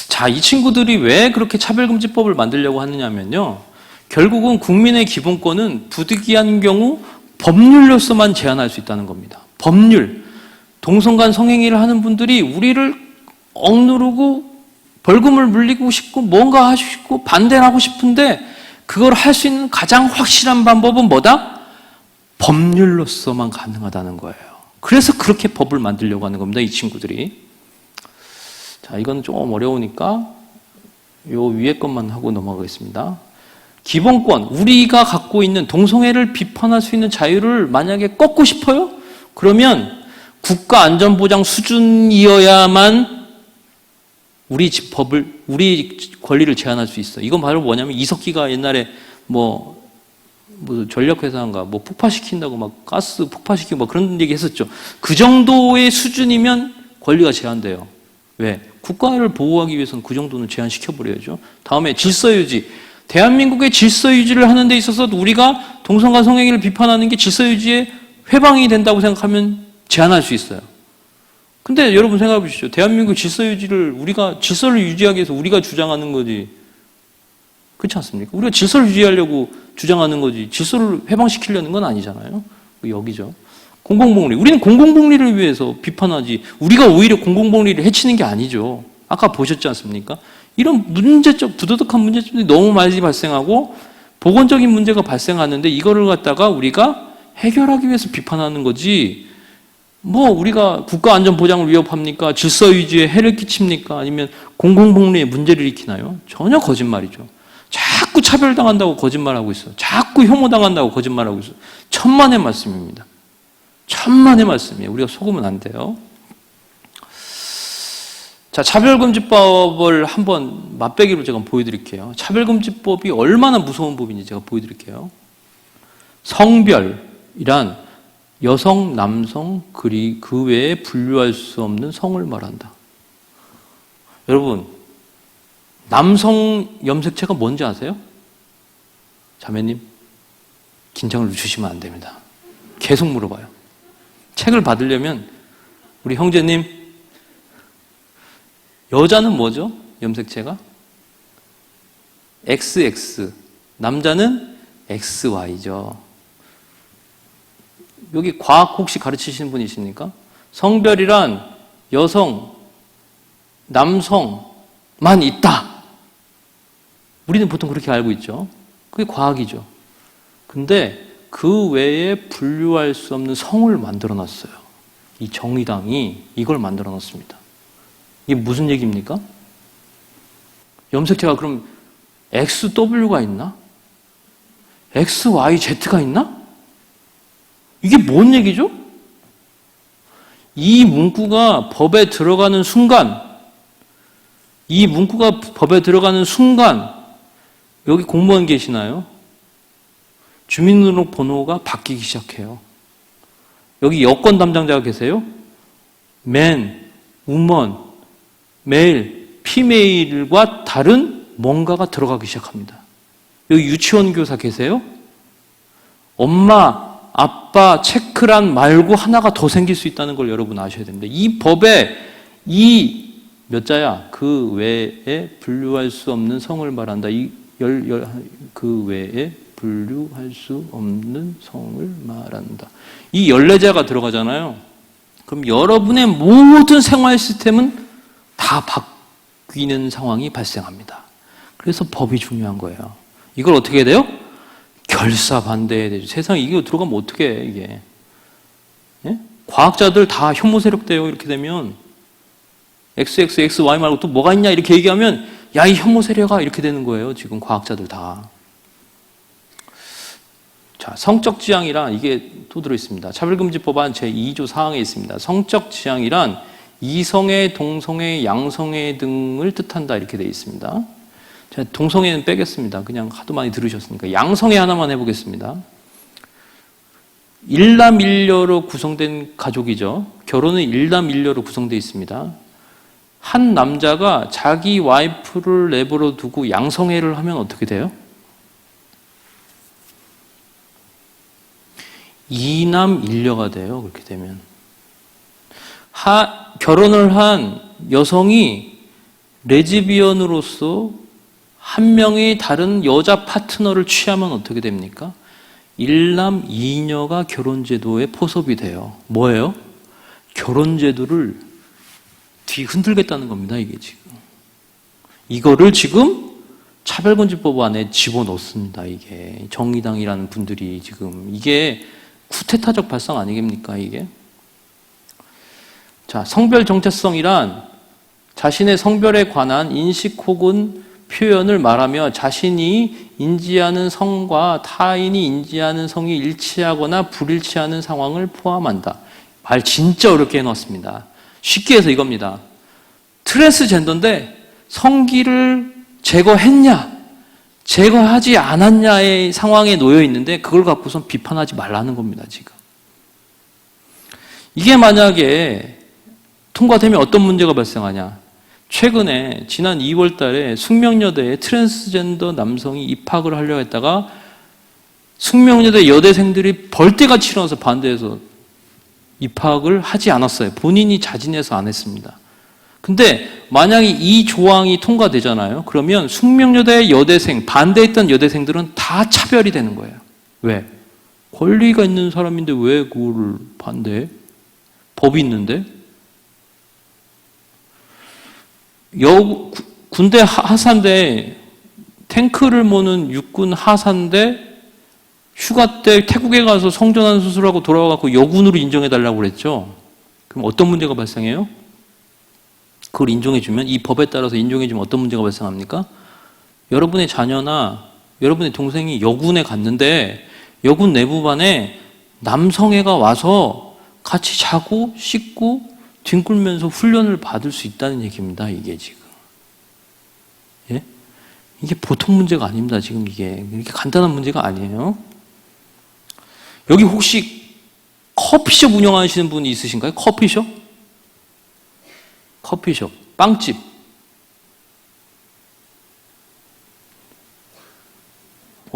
[SPEAKER 1] 자, 이 친구들이 왜 그렇게 차별금지법을 만들려고 하느냐면요. 결국은 국민의 기본권은 부득이한 경우 법률로서만 제한할 수 있다는 겁니다. 법률. 동성간 성행위를 하는 분들이 우리를 억누르고 벌금을 물리고 싶고 뭔가 하고 싶고 반대를 하고 싶은데 그걸 할 수 있는 가장 확실한 방법은 뭐다? 법률로서만 가능하다는 거예요. 그래서 그렇게 법을 만들려고 하는 겁니다. 이 친구들이. 자, 이건 좀 어려우니까 요 위에 것만 하고 넘어가겠습니다. 기본권, 우리가 갖고 있는 동성애를 비판할 수 있는 자유를 만약에 꺾고 싶어요? 그러면 국가안전보장 수준이어야만 우리 권리를 제한할 수 있어요. 이건 바로 뭐냐면 이석기가 옛날에 뭐 전력회사인가 폭파시킨다고 막 가스 폭파시키고 막 그런 얘기 했었죠. 그 정도의 수준이면 권리가 제한돼요. 왜? 국가를 보호하기 위해서는 그 정도는 제한시켜버려야죠. 다음에 질서유지. 대한민국의 질서유지를 하는 데 있어서 우리가 동성간 성행위를 비판하는 게 질서유지에 회방이 된다고 생각하면 제한할 수 있어요. 근데 여러분 생각해 보시죠. 대한민국 질서유지를 질서를 유지하기 위해서 우리가 주장하는 거지. 그렇지 않습니까? 우리가 질서를 유지하려고 주장하는 거지. 질서를 회방시키려는 건 아니잖아요. 여기죠. 공공복리. 우리는 공공복리를 위해서 비판하지. 우리가 오히려 공공복리를 해치는 게 아니죠. 아까 보셨지 않습니까? 이런 문제적, 부도덕한 문제점들이 너무 많이 발생하고 보건적인 문제가 발생하는데 이거를 갖다가 우리가 해결하기 위해서 비판하는 거지. 우리가 국가안전보장을 위협합니까? 질서유지에 해를 끼칩니까? 아니면 공공복리에 문제를 일으키나요? 전혀 거짓말이죠. 자꾸 차별당한다고 거짓말하고 있어요. 자꾸 혐오당한다고 거짓말하고 있어요. 천만의 말씀입니다. 천만의 말씀이에요. 우리가 속으면 안 돼요. 자, 차별금지법을 한번 맛배기로 제가 보여드릴게요. 차별금지법이 얼마나 무서운 법인지 제가 보여드릴게요. 성별이란 여성, 남성, 그 외에 분류할 수 없는 성을 말한다. 여러분, 남성 염색체가 뭔지 아세요? 자매님, 긴장을 주시면 안 됩니다. 계속 물어봐요. 책을 받으려면 우리 형제님, 여자는 뭐죠? 염색체가? XX, 남자는 XY죠. 여기 과학 혹시 가르치시는 분이십니까? 성별이란 여성, 남성만 있다. 우리는 보통 그렇게 알고 있죠. 그게 과학이죠. 근데 그 외에 분류할 수 없는 성을 만들어 놨어요. 이 정의당이 이걸 만들어 놨습니다. 이게 무슨 얘기입니까? 염색체가 그럼 XW가 있나? XYZ가 있나? 이게 뭔 얘기죠? 이 문구가 법에 들어가는 순간, 여기 공무원 계시나요? 주민등록번호가 바뀌기 시작해요. 여기 여권 담당자가 계세요? 맨, 우먼, 메일, 피메일과 다른 뭔가가 들어가기 시작합니다. 여기 유치원 교사 계세요? 엄마, 아빠 체크란 말고 하나가 더 생길 수 있다는 걸 여러분 아셔야 됩니다. 이 법에 이 몇 자야? 그 외에 분류할 수 없는 성을 말한다. 그 외에 분류할 수 없는 성을 말한다. 이 14자가 들어가잖아요. 그럼 여러분의 모든 생활 시스템은 다 바뀌는 상황이 발생합니다. 그래서 법이 중요한 거예요. 이걸 어떻게 해야 돼요? 결사 반대해야 되죠. 세상에 이거 들어가면 어떻게 해, 이게. 예? 과학자들 다 혐오 세력돼요. 이렇게 되면 XXXY 말고 또 뭐가 있냐 이렇게 얘기하면 야, 이 혐오 세력아 이렇게 되는 거예요. 지금 과학자들 다. 자, 성적 지향이란 이게 또 들어있습니다. 차별금지법안 제2조 사항에 있습니다. 성적 지향이란 이성애, 동성애, 양성애 등을 뜻한다 이렇게 되어 있습니다. 제가 동성애는 빼겠습니다. 그냥 하도 많이 들으셨으니까. 양성애 하나만 해보겠습니다. 일남일녀로 구성된 가족이죠. 결혼은 일남일녀로 구성되어 있습니다. 한 남자가 자기 와이프를 내버려 두고 양성애를 하면 어떻게 돼요? 이남일녀가 돼요. 그렇게 되면. 결혼을 한 여성이 레즈비언으로서 한 명의 다른 여자 파트너를 취하면 어떻게 됩니까? 일남이녀가 결혼제도의 포섭이 돼요. 뭐예요? 결혼제도를 뒤흔들겠다는 겁니다. 이게 지금. 이거를 지금 차별금지법 안에 집어넣습니다. 이게 정의당이라는 분들이 지금 이게 쿠데타적 발상 아니겠습니까? 이게. 자, 성별 정체성이란 자신의 성별에 관한 인식 혹은 표현을 말하며 자신이 인지하는 성과 타인이 인지하는 성이 일치하거나 불일치하는 상황을 포함한다. 말 진짜 어렵게 해놨습니다. 쉽게 해서 이겁니다. 트랜스젠더인데 성기를 제거했냐, 제거하지 않았냐의 상황에 놓여 있는데 그걸 갖고선 비판하지 말라는 겁니다, 지금. 이게 만약에 통과되면 어떤 문제가 발생하냐? 최근에 지난 2월 달에 숙명여대에 트랜스젠더 남성이 입학을 하려고 했다가 숙명여대 여대생들이 벌떼같이 일어나서 반대해서 입학을 하지 않았어요. 본인이 자진해서 안 했습니다. 근데 만약에 이 조항이 통과되잖아요. 그러면 숙명여대 여대생, 반대했던 여대생들은 다 차별이 되는 거예요. 왜? 권리가 있는 사람인데 왜 그거를 반대해? 법이 있는데? 군대 하사인데 탱크를 모는 육군 하사인데 휴가 때 태국에 가서 성전환 수술하고 돌아와서 여군으로 인정해달라고 그랬죠. 그럼 어떤 문제가 발생해요? 그걸 인정해주면, 이 법에 따라서 인정해주면 어떤 문제가 발생합니까? 여러분의 자녀나 여러분의 동생이 여군에 갔는데 여군 내부반에 남성애가 와서 같이 자고 씻고 뒹굴면서 훈련을 받을 수 있다는 얘기입니다. 이게 지금. 예? 이게 보통 문제가 아닙니다. 지금 이게. 이렇게 간단한 문제가 아니에요. 여기 혹시 커피숍 운영하시는 분이 있으신가요? 커피숍? 커피숍, 빵집.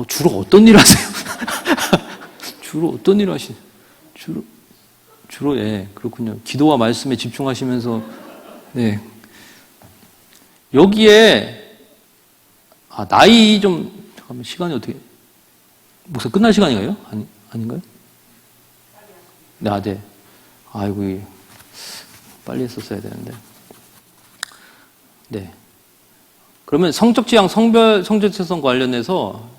[SPEAKER 1] 주로 어떤 일 하세요? 주로 어떤 일 하시나요? 주로, 예, 그렇군요. 기도와 말씀에 집중하시면서, 네. 여기에, 나이 좀, 잠깐만, 시간이 어떻게, 목사 끝날 시간인가요? 아닌가요? 네, 네. 아이고, 빨리 했었어야 되는데. 네. 그러면 성적 지향, 성적지향성 관련해서,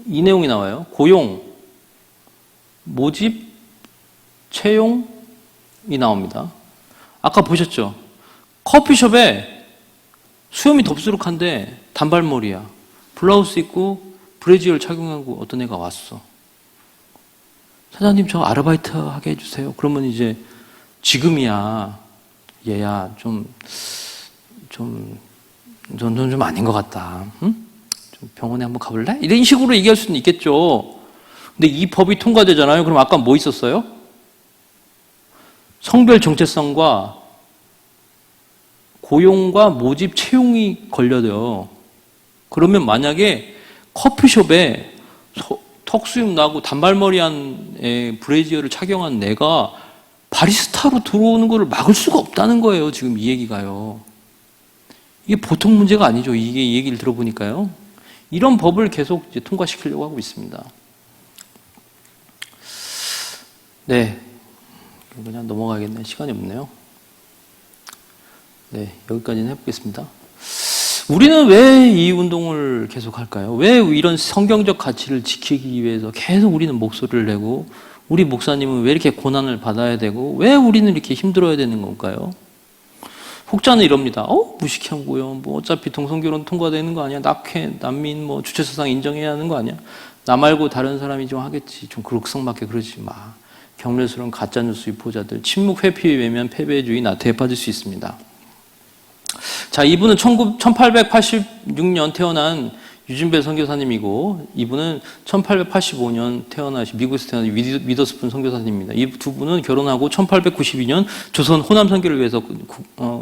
[SPEAKER 1] 이 내용이 나와요. 고용, 모집, 채용이 나옵니다. 아까 보셨죠? 커피숍에 수염이 덥수룩한데 단발머리야. 블라우스 입고 브래지어를 착용하고 어떤 애가 왔어. 사장님, 저 아르바이트 하게 해주세요. 그러면 이제 지금이야, 얘야, 좀 아닌 것 같다. 응? 좀 병원에 한번 가볼래? 이런 식으로 얘기할 수는 있겠죠. 근데 이 법이 통과되잖아요. 그럼 아까 뭐 있었어요? 성별 정체성과 고용과 모집 채용이 걸려요. 그러면 만약에 커피숍에 턱수염 나고 단발머리한 브래지어를 착용한 내가 바리스타로 들어오는 것을 막을 수가 없다는 거예요. 지금 이 얘기가요. 이게 보통 문제가 아니죠. 이게 이 얘기를 들어보니까요. 이런 법을 계속 이제 통과시키려고 하고 있습니다. 네. 그냥 넘어가겠네. 시간이 없네요. 네. 여기까지는 해보겠습니다. 우리는 왜 이 운동을 계속 할까요? 왜 이런 성경적 가치를 지키기 위해서 계속 우리는 목소리를 내고, 우리 목사님은 왜 이렇게 고난을 받아야 되고, 왜 우리는 이렇게 힘들어야 되는 건가요? 혹자는 이럽니다. 무식하고요. 뭐 어차피 동성결혼 통과되는 거 아니야? 낙회, 난민, 뭐 주체사상 인정해야 하는 거 아니야? 나 말고 다른 사람이 좀 하겠지. 좀 극성맞게 그러지 마. 경멸스러운 가짜뉴스 유포자들, 침묵 회피에 외면 패배주의 나태에 빠질 수 있습니다. 자, 이분은 1886년 태어난 유진배 선교사님이고, 이분은 1885년 미국에서 태어난 위더스푼 선교사님입니다. 이 두 분은 결혼하고 1892년 조선 호남 선교를 위해서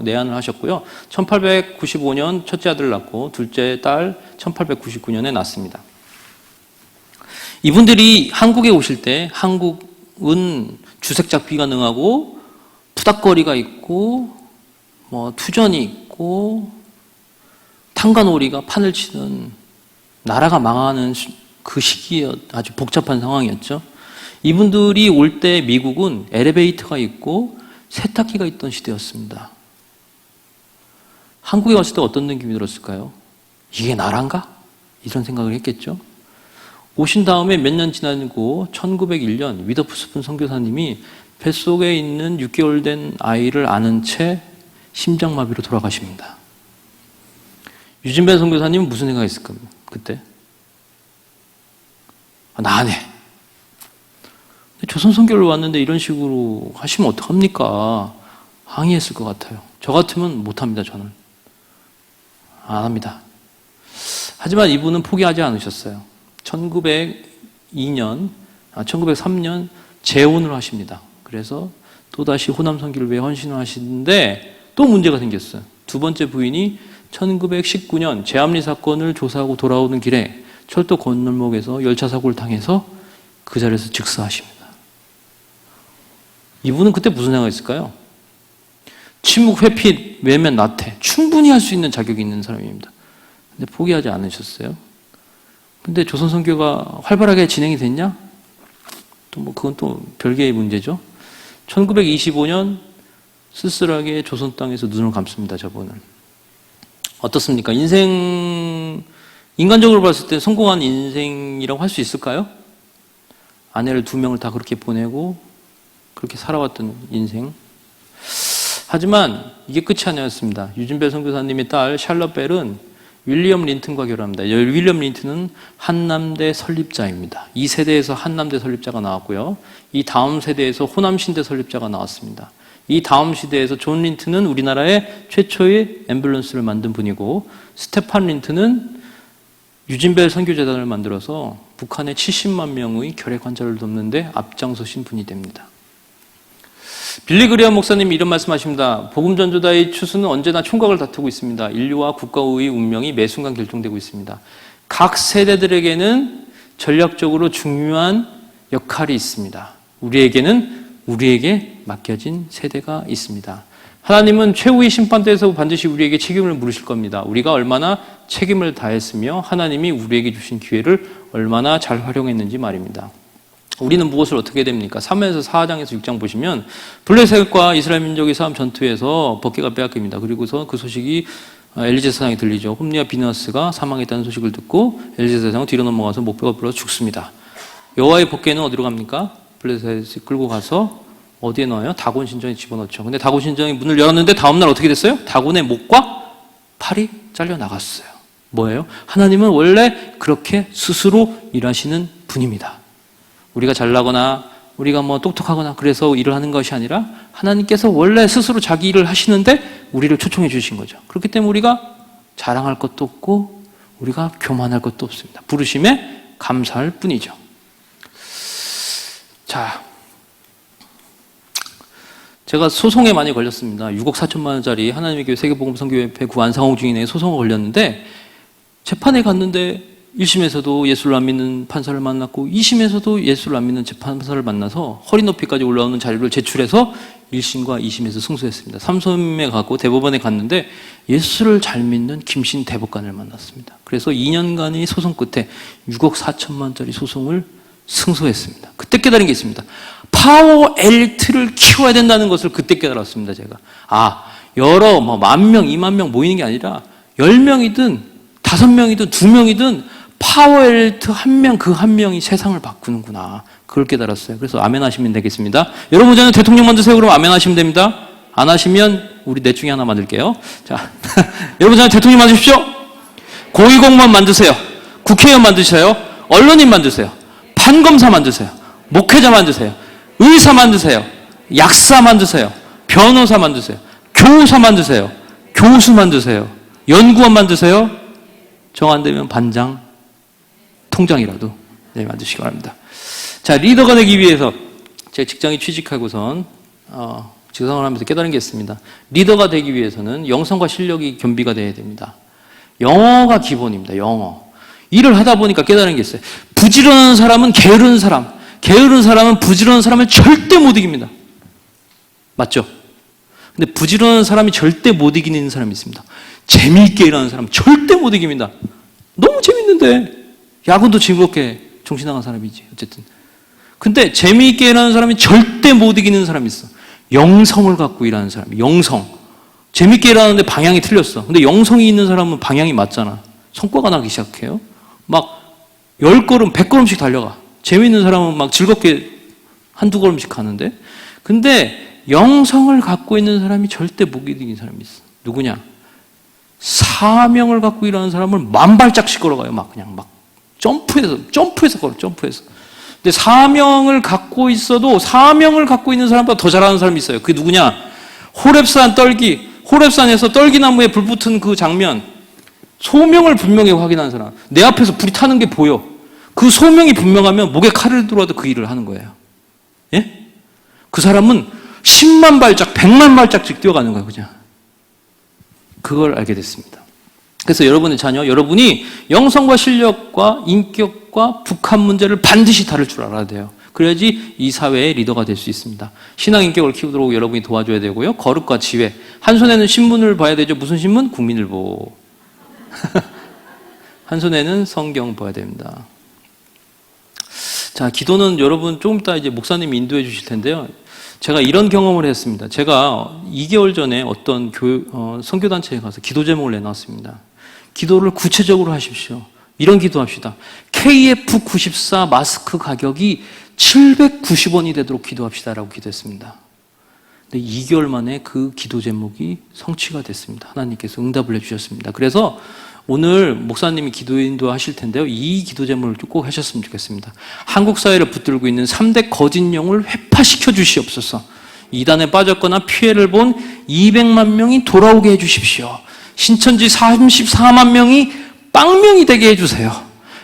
[SPEAKER 1] 내한을 하셨고요. 1895년 첫째 아들을 낳고 둘째 딸 1899년에 낳습니다. 이분들이 한국에 오실 때, 한국은 주색잡기가 능하고 푸닥거리가 있고 뭐 투전이 있고 탕가놀이가 판을 치는, 나라가 망하는 그 시기에 아주 복잡한 상황이었죠. 이분들이 올 때 미국은 엘리베이터가 있고 세탁기가 있던 시대였습니다. 한국에 왔을 때 어떤 느낌이 들었을까요? 이게 나란가? 이런 생각을 했겠죠. 오신 다음에 몇 년 지나고 1901년 위더스푼 선교사님이 뱃속에 있는 6개월 된 아이를 안은 채 심장마비로 돌아가십니다. 유진배 선교사님은 무슨 생각했을 겁니까? 그때? 나 안 해. 조선 선교를 왔는데 이런 식으로 하시면 어떡합니까? 항의했을 것 같아요. 저 같으면 못합니다, 저는. 안 합니다. 하지만 이분은 포기하지 않으셨어요. 1903년 재혼을 하십니다. 그래서 또다시 호남 선교를 위해 헌신을 하시는데 또 문제가 생겼어요. 두 번째 부인이 1919년 제암리 사건을 조사하고 돌아오는 길에 철도 건널목에서 열차 사고를 당해서 그 자리에서 즉사하십니다. 이분은 그때 무슨 생각했을까요? 침묵, 회피, 외면, 나태 충분히 할 수 있는 자격이 있는 사람입니다. 근데 포기하지 않으셨어요. 근데 조선 선교가 활발하게 진행이 됐냐? 또 뭐 그건 또 별개의 문제죠. 1925년 쓸쓸하게 조선 땅에서 눈을 감습니다. 저분은. 어떻습니까? 인간적으로 봤을 때 성공한 인생이라고 할 수 있을까요? 아내를 2명을 다 그렇게 보내고 그렇게 살아왔던 인생. 하지만 이게 끝이 아니었습니다. 유진벨 선교사님의 딸 샬럿 벨은 윌리엄 린튼과 결혼합니다. 윌리엄 린튼은 한남대 설립자입니다. 이 세대에서 한남대 설립자가 나왔고요. 이 다음 세대에서 호남신대 설립자가 나왔습니다. 이 다음 시대에서 존 린튼은 우리나라의 최초의 앰뷸런스를 만든 분이고, 스테판 린튼은 유진벨 선교재단을 만들어서 북한의 70만 명의 결핵 환자를 돕는데 앞장서신 분이 됩니다. 빌리 그레엄 목사님이 이런 말씀하십니다. 복음 전도자의 추수는 언제나 총각을 다투고 있습니다. 인류와 국가의 운명이 매 순간 결정되고 있습니다. 각 세대들에게는 전략적으로 중요한 역할이 있습니다. 우리에게 맡겨진 세대가 있습니다. 하나님은 최후의 심판대에서 반드시 우리에게 책임을 물으실 겁니다. 우리가 얼마나 책임을 다했으며 하나님이 우리에게 주신 기회를 얼마나 잘 활용했는지 말입니다. 우리는 무엇을 어떻게 해야 됩니까? 3에서 4장에서 6장 보시면 블레셋과 이스라엘 민족이 싸움 전투에서 법궤가 빼앗깁니다. 그리고서 그 소식이 엘리제 사장에 들리죠. 홈리와 비너스가 사망했다는 소식을 듣고 엘리제 사장은 뒤로 넘어가서 목배가 불어 죽습니다. 여호와의 법궤는 어디로 갑니까? 블레셋이 끌고 가서 어디에 넣어요? 다곤 신전에 집어넣죠. 근데 다곤 신전이 문을 열었는데 다음날 어떻게 됐어요? 다곤의 목과 팔이 잘려 나갔어요. 뭐예요? 하나님은 원래 그렇게 스스로 일하시는 분입니다. 우리가 잘나거나 우리가 뭐 똑똑하거나 그래서 일을 하는 것이 아니라 하나님께서 원래 스스로 자기 일을 하시는데 우리를 초청해 주신 거죠. 그렇기 때문에 우리가 자랑할 것도 없고 우리가 교만할 것도 없습니다. 부르심에 감사할 뿐이죠. 자, 제가 소송에 많이 걸렸습니다. 6억 4천만 원짜리 하나님의 교회 세계복음선교협회 구안상홍 중인에 소송을 걸렸는데, 재판에 갔는데 1심에서도 예수를 안 믿는 판사를 만났고 2심에서도 예수를 안 믿는 재판사를 만나서 허리 높이까지 올라오는 자료를 제출해서 1심과 2심에서 승소했습니다. 3심에 가고 대법원에 갔는데 예수를 잘 믿는 김신 대법관을 만났습니다. 그래서 2년간의 소송 끝에 6억 4천만 원짜리 소송을 승소했습니다. 그때 깨달은 게 있습니다. 파워 엘리트를 키워야 된다는 것을 그때 깨달았습니다. 제가 여러 10,000명, 20,000명 모이는 게 아니라 10명이든 5명이든 2명이든 파워엘리트 한 명, 그 한 명이 세상을 바꾸는구나. 그걸 깨달았어요. 그래서 아멘 하시면 되겠습니다. 여러분 저는 대통령 만드세요. 그럼 아멘 하시면 됩니다. 안 하시면 우리 넷 중에 하나 만들게요. 자, 여러분 저는 대통령 만드십시오. 고위공무원 만드세요. 국회의원 만드세요. 언론인 만드세요. 판검사 만드세요. 목회자 만드세요. 의사 만드세요. 약사 만드세요. 변호사 만드세요. 교사 만드세요. 교수 만드세요. 연구원 만드세요. 정 안 되면 반장, 통장이라도 만드시기 바랍니다. 자, 리더가 되기 위해서 제 직장에 취직하고선 직장을 하면서 깨달은 게 있습니다. 리더가 되기 위해서는 영성과 실력이 겸비가 돼야 됩니다. 영어가 기본입니다. 영어. 일을 하다 보니까 깨달은 게 있어요. 부지런한 사람은 게으른 사람, 게으른 사람은 부지런한 사람을 절대 못 이깁니다. 맞죠? 근데 부지런한 사람이 절대 못 이기는 사람이 있습니다. 재미있게 일하는 사람 절대 못 이깁니다. 너무 재밌는데 야근도 즐겁게 정신 나간 사람이지 어쨌든. 근데 재미있게 일하는 사람이 절대 못 이기는 사람이 있어. 영성을 갖고 일하는 사람이. 영성. 재밌게 일하는데 방향이 틀렸어. 근데 영성이 있는 사람은 방향이 맞잖아. 성과가 나기 시작해요. 막 10걸음, 100걸음씩 달려가. 재미있는 사람은 막 즐겁게 한두 걸음씩 가는데. 근데 영성을 갖고 있는 사람이 절대 못 이기는 사람이 있어. 누구냐? 사명을 갖고 일하는 사람은 10,000발짝씩 걸어가요. 막 그냥 막 점프해서 걸어, 점프해서. 근데 사명을 갖고 있어도 사명을 갖고 있는 사람보다 더 잘하는 사람이 있어요. 그게 누구냐? 호렙산 떨기, 호렙산에서 떨기나무에 불 붙은 그 장면, 소명을 분명히 확인한 사람. 내 앞에서 불이 타는 게 보여. 그 소명이 분명하면 목에 칼을 들어와도 그 일을 하는 거예요. 예? 그 사람은 10만 발짝, 100만 발짝씩 뛰어가는 거예요, 그냥. 그걸 알게 됐습니다. 그래서 여러분의 자녀, 여러분이 영성과 실력과 인격과 북한 문제를 반드시 다룰 줄 알아야 돼요. 그래야지 이 사회의 리더가 될 수 있습니다. 신앙 인격을 키우도록 여러분이 도와줘야 되고요. 거룩과 지혜. 한 손에는 신문을 봐야 되죠. 무슨 신문? 국민일보. 한 손에는 성경 봐야 됩니다. 자, 기도는 여러분 조금 이따 이제 목사님이 인도해 주실 텐데요. 제가 이런 경험을 했습니다. 제가 2개월 전에 어떤 선교단체에 가서 기도 제목을 내놨습니다. 기도를 구체적으로 하십시오. 이런 기도합시다. KF94 마스크 가격이 790원이 되도록 기도합시다라고 기도했습니다. 근데 2개월 만에 그 기도 제목이 성취가 됐습니다. 하나님께서 응답을 해주셨습니다. 그래서 오늘 목사님이 기도 인도하실 텐데요. 이 기도 제목을 꼭 하셨으면 좋겠습니다. 한국 사회를 붙들고 있는 3대 거짓 영을 회파시켜 주시옵소서. 이단에 빠졌거나 피해를 본 200만 명이 돌아오게 해주십시오. 신천지 34만 명이 빵명이 되게 해주세요.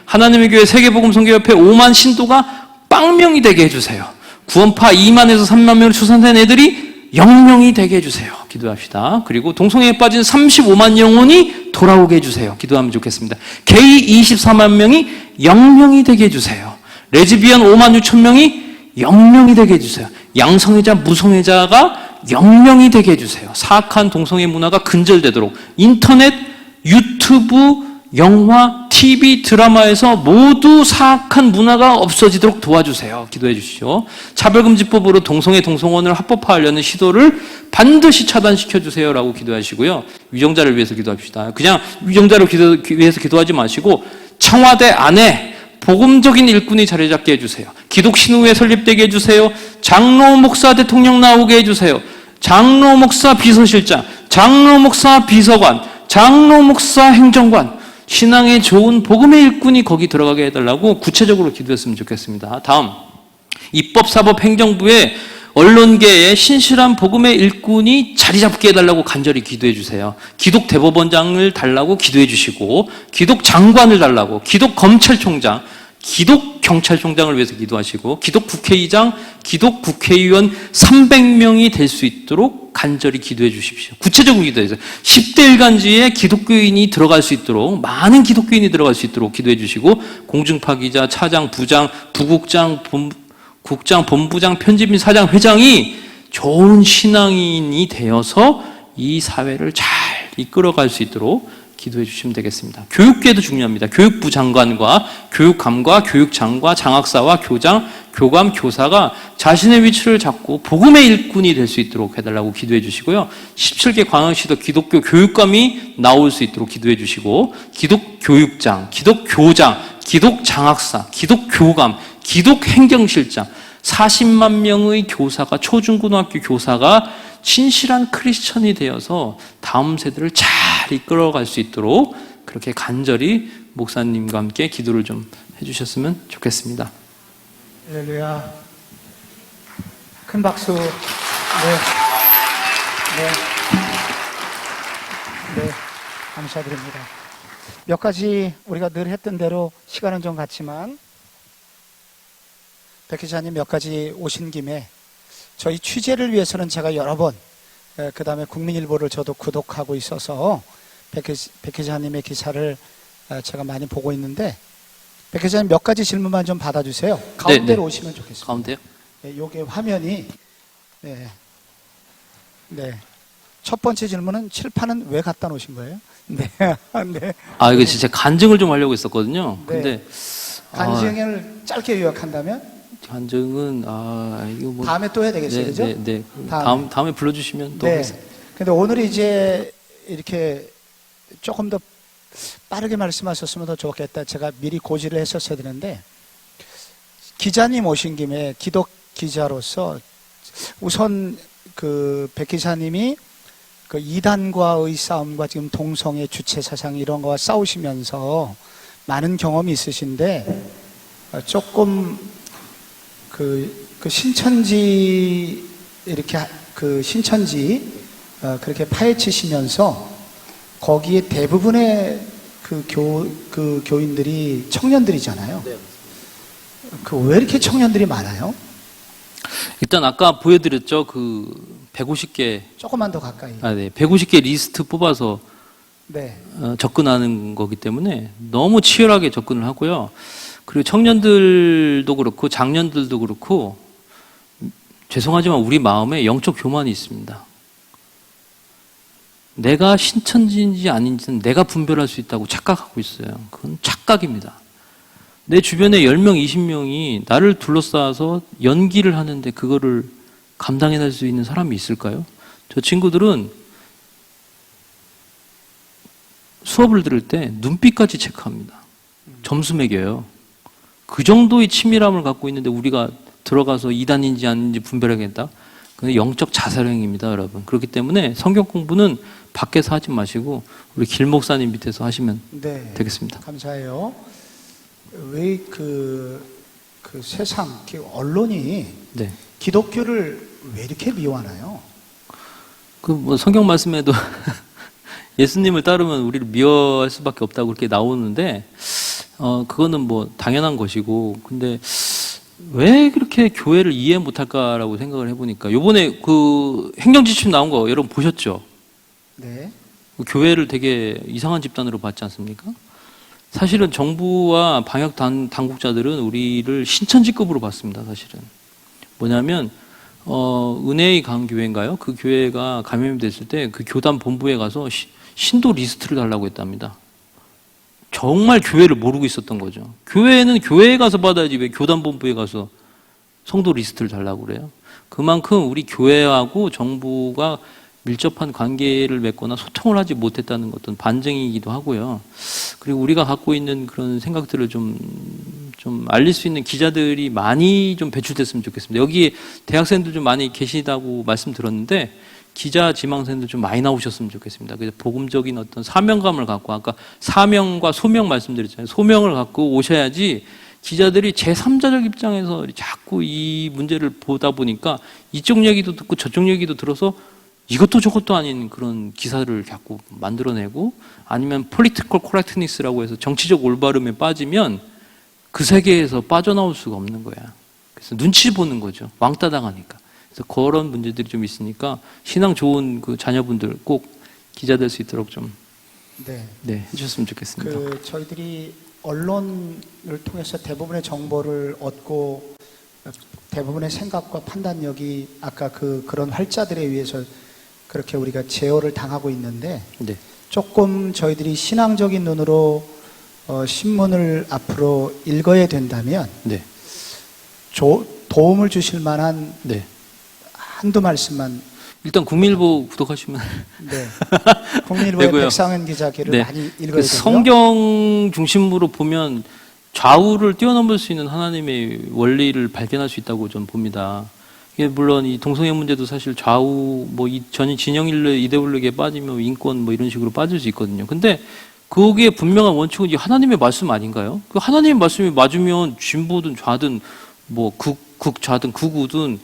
[SPEAKER 1] 하나님의 교회 세계복음선교협회 5만 신도가 빵명이 되게 해주세요. 구원파 2만에서 3만 명을 출산된 애들이 영명이 되게 해주세요. 기도합시다. 그리고 동성애에 빠진 35만 영혼이 돌아오게 해주세요. 기도하면 좋겠습니다. 게이 24만 명이 영명이 되게 해주세요. 레즈비언 5만 6천 명이 영명이 되게 해주세요. 양성애자, 무성애자가 영명이 되게 해주세요. 사악한 동성애 문화가 근절되도록 인터넷, 유튜브, 영화, TV, 드라마에서 모두 사악한 문화가 없어지도록 도와주세요. 기도해 주시죠. 차별금지법으로 동성애, 동성혼을 합법화하려는 시도를 반드시 차단시켜 주세요라고 기도하시고요. 위정자를 위해서 기도합시다. 그냥 위정자를 위해서 기도하지 마시고 청와대 안에 복음적인 일꾼이 자리 잡게 해주세요. 기독신후에 설립되게 해주세요. 장로 목사 대통령 나오게 해주세요. 장로 목사 비서실장, 장로 목사 비서관, 장로 목사 행정관, 신앙에 좋은 복음의 일꾼이 거기 들어가게 해달라고 구체적으로 기도했으면 좋겠습니다. 다음, 입법사법행정부에 언론계에 신실한 복음의 일꾼이 자리 잡게 해달라고 간절히 기도해 주세요. 기독 대법원장을 달라고 기도해 주시고, 기독 장관을 달라고, 기독 검찰총장, 기독 경찰총장을 위해서 기도하시고, 기독 국회의장, 기독 국회의원 300명이 될 수 있도록 간절히 기도해 주십시오. 구체적으로 기도해 주세요. 10대 일간지에 기독교인이 들어갈 수 있도록, 많은 기독교인이 들어갈 수 있도록 기도해 주시고, 공중파 기자, 차장, 부장, 부국장, 국장, 본부장, 편집인, 사장, 회장이 좋은 신앙인이 되어서 이 사회를 잘 이끌어갈 수 있도록 기도해 주시면 되겠습니다. 교육계도 중요합니다. 교육부 장관과 교육감과 교육장과 장학사와 교장, 교감, 교사가 자신의 위치를 잡고 복음의 일꾼이 될 수 있도록 해달라고 기도해 주시고요. 17개 광역시도 기독교 교육감이 나올 수 있도록 기도해 주시고, 기독교육장, 기독교장, 기독장학사, 기독교감, 기독행정실장, 40만 명의 교사가, 초중고등학교 교사가 신실한 크리스천이 되어서 다음 세대를 잘 이끌어갈 수 있도록 그렇게 간절히 목사님과 함께 기도를 좀 해주셨으면 좋겠습니다.
[SPEAKER 3] 할렐루야. 큰 박수. 네. 감사드립니다. 몇 가지 우리가 늘 했던 대로 시간은 좀 갔지만 백 기자님 몇 가지 오신 김에 저희 취재를 위해서는 제가 여러 번, 그 다음에 국민일보를 저도 구독하고 있어서 백 기자님의 기사를 제가 많이 보고 있는데, 백 기자님 몇 가지 질문만 좀 받아주세요. 가운데로 오시면 좋겠습니다.
[SPEAKER 1] 가운데요?
[SPEAKER 3] 네, 요게 화면이, 네. 첫 번째 질문은 칠판은 왜 갖다 놓으신 거예요? 네. 네.
[SPEAKER 1] 이거 진짜 간증을 좀 하려고 했었거든요.
[SPEAKER 3] 네.
[SPEAKER 1] 근데
[SPEAKER 3] 간증을 짧게 요약한다면?
[SPEAKER 1] 간증은 이거 뭐
[SPEAKER 3] 다음에 또 해야 되겠어요, 그죠?
[SPEAKER 1] 네.
[SPEAKER 3] 다음에.
[SPEAKER 1] 다음에 불러주시면 또
[SPEAKER 3] 네.
[SPEAKER 1] 하겠습니다.
[SPEAKER 3] 근데 오늘 이제 이렇게 조금 더 빠르게 말씀하셨으면 더 좋겠다. 제가 미리 고지를 했었어야 되는데, 기자님 오신 김에 기독 기자로서 우선 백 기자님이 그 이단과의 싸움과 지금 동성애 주체 사상 이런 거와 싸우시면서 많은 경험이 있으신데, 조금 그 신천지 이렇게 그렇게 파헤치시면서 거기에 대부분의 그 교인들이 청년들이잖아요.
[SPEAKER 1] 네.
[SPEAKER 3] 왜 이렇게 청년들이 많아요?
[SPEAKER 1] 일단 아까 보여드렸죠. 150개.
[SPEAKER 3] 조금만 더 가까이.
[SPEAKER 1] 네. 150개 리스트 뽑아서
[SPEAKER 3] 네.
[SPEAKER 1] 접근하는 거기 때문에 너무 치열하게 접근을 하고요. 그리고 청년들도 그렇고 장년들도 그렇고, 죄송하지만 우리 마음에 영적 교만이 있습니다. 내가 신천지인지 아닌지는 내가 분별할 수 있다고 착각하고 있어요. 그건 착각입니다. 내 주변에 10명, 20명이 나를 둘러싸서 연기를 하는데 그거를 감당해낼 수 있는 사람이 있을까요? 저 친구들은 수업을 들을 때 눈빛까지 체크합니다. 점수 매겨요. 그 정도의 치밀함을 갖고 있는데 우리가 들어가서 이단인지 아닌지 분별하겠다? 그건 영적 자살행위입니다, 여러분. 그렇기 때문에 성경 공부는 밖에서 하지 마시고 우리 길 목사님 밑에서 하시면
[SPEAKER 3] 네.
[SPEAKER 1] 되겠습니다.
[SPEAKER 3] 감사해요. 왜 세상, 언론이
[SPEAKER 1] 네.
[SPEAKER 3] 기독교를 왜 이렇게 미워하나요?
[SPEAKER 1] 성경 말씀에도 예수님을 따르면 우리를 미워할 수밖에 없다고 그렇게 나오는데, 그거는 당연한 것이고, 근데 왜 그렇게 교회를 이해 못할까라고 생각을 해보니까, 요번에 행정지침 나온 거 여러분 보셨죠?
[SPEAKER 3] 네.
[SPEAKER 1] 교회를 되게 이상한 집단으로 봤지 않습니까? 사실은 정부와 방역 당국자들은 우리를 신천지급으로 봤습니다, 사실은. 뭐냐면, 은혜의 강교회인가요? 그 교회가 감염이 됐을 때 그 교단 본부에 가서 신도 리스트를 달라고 했답니다. 정말 교회를 모르고 있었던 거죠. 교회는 교회에 가서 받아야지 왜 교단 본부에 가서 성도 리스트를 달라고 그래요? 그만큼 우리 교회하고 정부가 밀접한 관계를 맺거나 소통을 하지 못했다는 것은 반증이기도 하고요. 그리고 우리가 갖고 있는 그런 생각들을 좀 알릴 수 있는 기자들이 많이 좀 배출됐으면 좋겠습니다. 여기 대학생들 좀 많이 계시다고 말씀드렸는데, 기자 지망생들 좀 많이 나오셨으면 좋겠습니다. 그래서 복음적인 어떤 사명감을 갖고, 아까 사명과 소명 말씀드렸잖아요. 소명을 갖고 오셔야지 기자들이 제3자적 입장에서 자꾸 이 문제를 보다 보니까 이쪽 얘기도 듣고 저쪽 얘기도 들어서 이것도 저것도 아닌 그런 기사를 자꾸 만들어내고, 아니면 political correctness라고 해서 정치적 올바름에 빠지면 그 세계에서 빠져나올 수가 없는 거야. 그래서 눈치 보는 거죠. 왕따 당하니까. 그래서 그런 문제들이 좀 있으니까 신앙 좋은 그 자녀분들 꼭 기자 될 수 있도록 좀 해주셨으면 좋겠습니다.
[SPEAKER 3] 저희들이 언론을 통해서 대부분의 정보를 얻고 대부분의 생각과 판단력이 아까 그런 활자들에 의해서 그렇게 우리가 제어를 당하고 있는데,
[SPEAKER 1] 네.
[SPEAKER 3] 조금 저희들이 신앙적인 눈으로 신문을 앞으로 읽어야 된다면,
[SPEAKER 1] 네.
[SPEAKER 3] 도움을 주실 만한
[SPEAKER 1] 네.
[SPEAKER 3] 한두 말씀만.
[SPEAKER 1] 일단 국민일보 구독하시면
[SPEAKER 3] 네. 국민일보의
[SPEAKER 1] 되고요.
[SPEAKER 3] 백상현 기자 글을
[SPEAKER 1] 네.
[SPEAKER 3] 많이 읽어야
[SPEAKER 1] 그
[SPEAKER 3] 되고요.
[SPEAKER 1] 성경 중심으로 보면 좌우를 뛰어넘을 수 있는 하나님의 원리를 발견할 수 있다고 저는 봅니다. 이게 물론 이 동성애 문제도 사실 좌우 뭐 이 전이 진영 이데올로기에 빠지면 인권 뭐 이런 식으로 빠질 수 있거든요. 근데 거기에 분명한 원칙은 이 하나님의 말씀 아닌가요? 그 하나님의 말씀이 맞으면 진보든 좌든 뭐 극좌든 극우든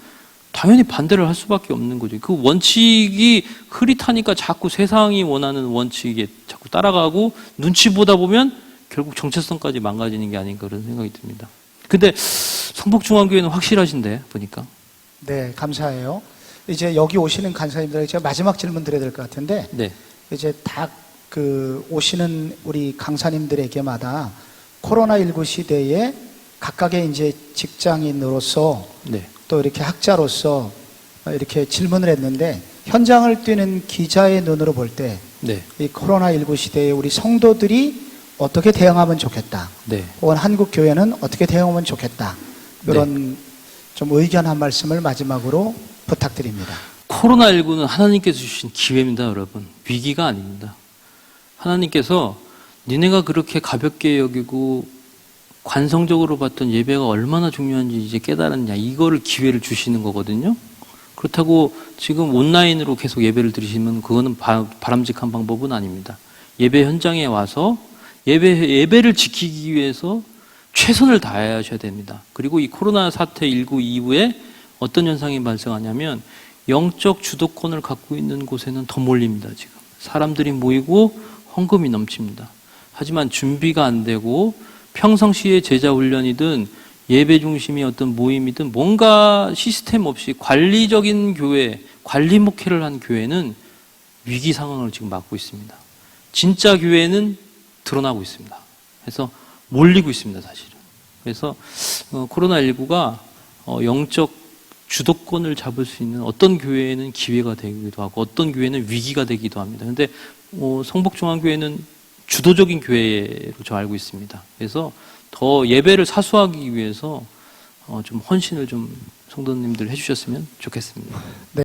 [SPEAKER 1] 당연히 반대를 할 수밖에 없는 거죠. 그 원칙이 흐릿하니까 자꾸 세상이 원하는 원칙에 자꾸 따라가고 눈치 보다 보면 결국 정체성까지 망가지는 게 아닌가 그런 생각이 듭니다. 근데 성북중앙교회는 확실하신데 보니까.
[SPEAKER 3] 네, 감사해요. 이제 여기 오시는 간사님들에게 제가 마지막 질문 드려야 될 것 같은데,
[SPEAKER 1] 네.
[SPEAKER 3] 이제 다 오시는 우리 강사님들에게마다 코로나19 시대에 각각의 이제 직장인으로서
[SPEAKER 1] 네.
[SPEAKER 3] 또 이렇게 학자로서 이렇게 질문을 했는데, 현장을 뛰는 기자의 눈으로 볼 때
[SPEAKER 1] 네.
[SPEAKER 3] 이 코로나19 시대에 우리 성도들이 어떻게 대응하면 좋겠다.
[SPEAKER 1] 네.
[SPEAKER 3] 혹은 한국 교회는 어떻게 대응하면 좋겠다. 이런 좀 의견 한 말씀을 마지막으로 부탁드립니다.
[SPEAKER 1] 코로나19는 하나님께서 주신 기회입니다, 여러분. 위기가 아닙니다. 하나님께서 니네가 그렇게 가볍게 여기고 관성적으로 봤던 예배가 얼마나 중요한지 이제 깨달았냐. 이거를 기회를 주시는 거거든요. 그렇다고 지금 온라인으로 계속 예배를 드리시면 그거는 바람직한 방법은 아닙니다. 예배 현장에 와서 예배를 지키기 위해서 최선을 다하셔야 됩니다. 그리고 이 코로나 사태 19 이후에 어떤 현상이 발생하냐면 영적 주도권을 갖고 있는 곳에는 더 몰립니다. 지금 사람들이 모이고 헌금이 넘칩니다. 하지만 준비가 안 되고 평상시에 제자 훈련이든 예배 중심의 어떤 모임이든 뭔가 시스템 없이 관리적인 교회, 관리 목회를 한 교회는 위기 상황을 지금 맞고 있습니다. 진짜 교회는 드러나고 있습니다. 그래서 몰리고 있습니다, 사실은. 그래서 코로나19가 영적 주도권을 잡을 수 있는 어떤 교회에는 기회가 되기도 하고 어떤 교회는 위기가 되기도 합니다. 그런데 성북중앙교회는 주도적인 교회로 저 알고 있습니다. 그래서 더 예배를 사수하기 위해서 좀 헌신을 좀 성도님들 해주셨으면 좋겠습니다.
[SPEAKER 3] 네.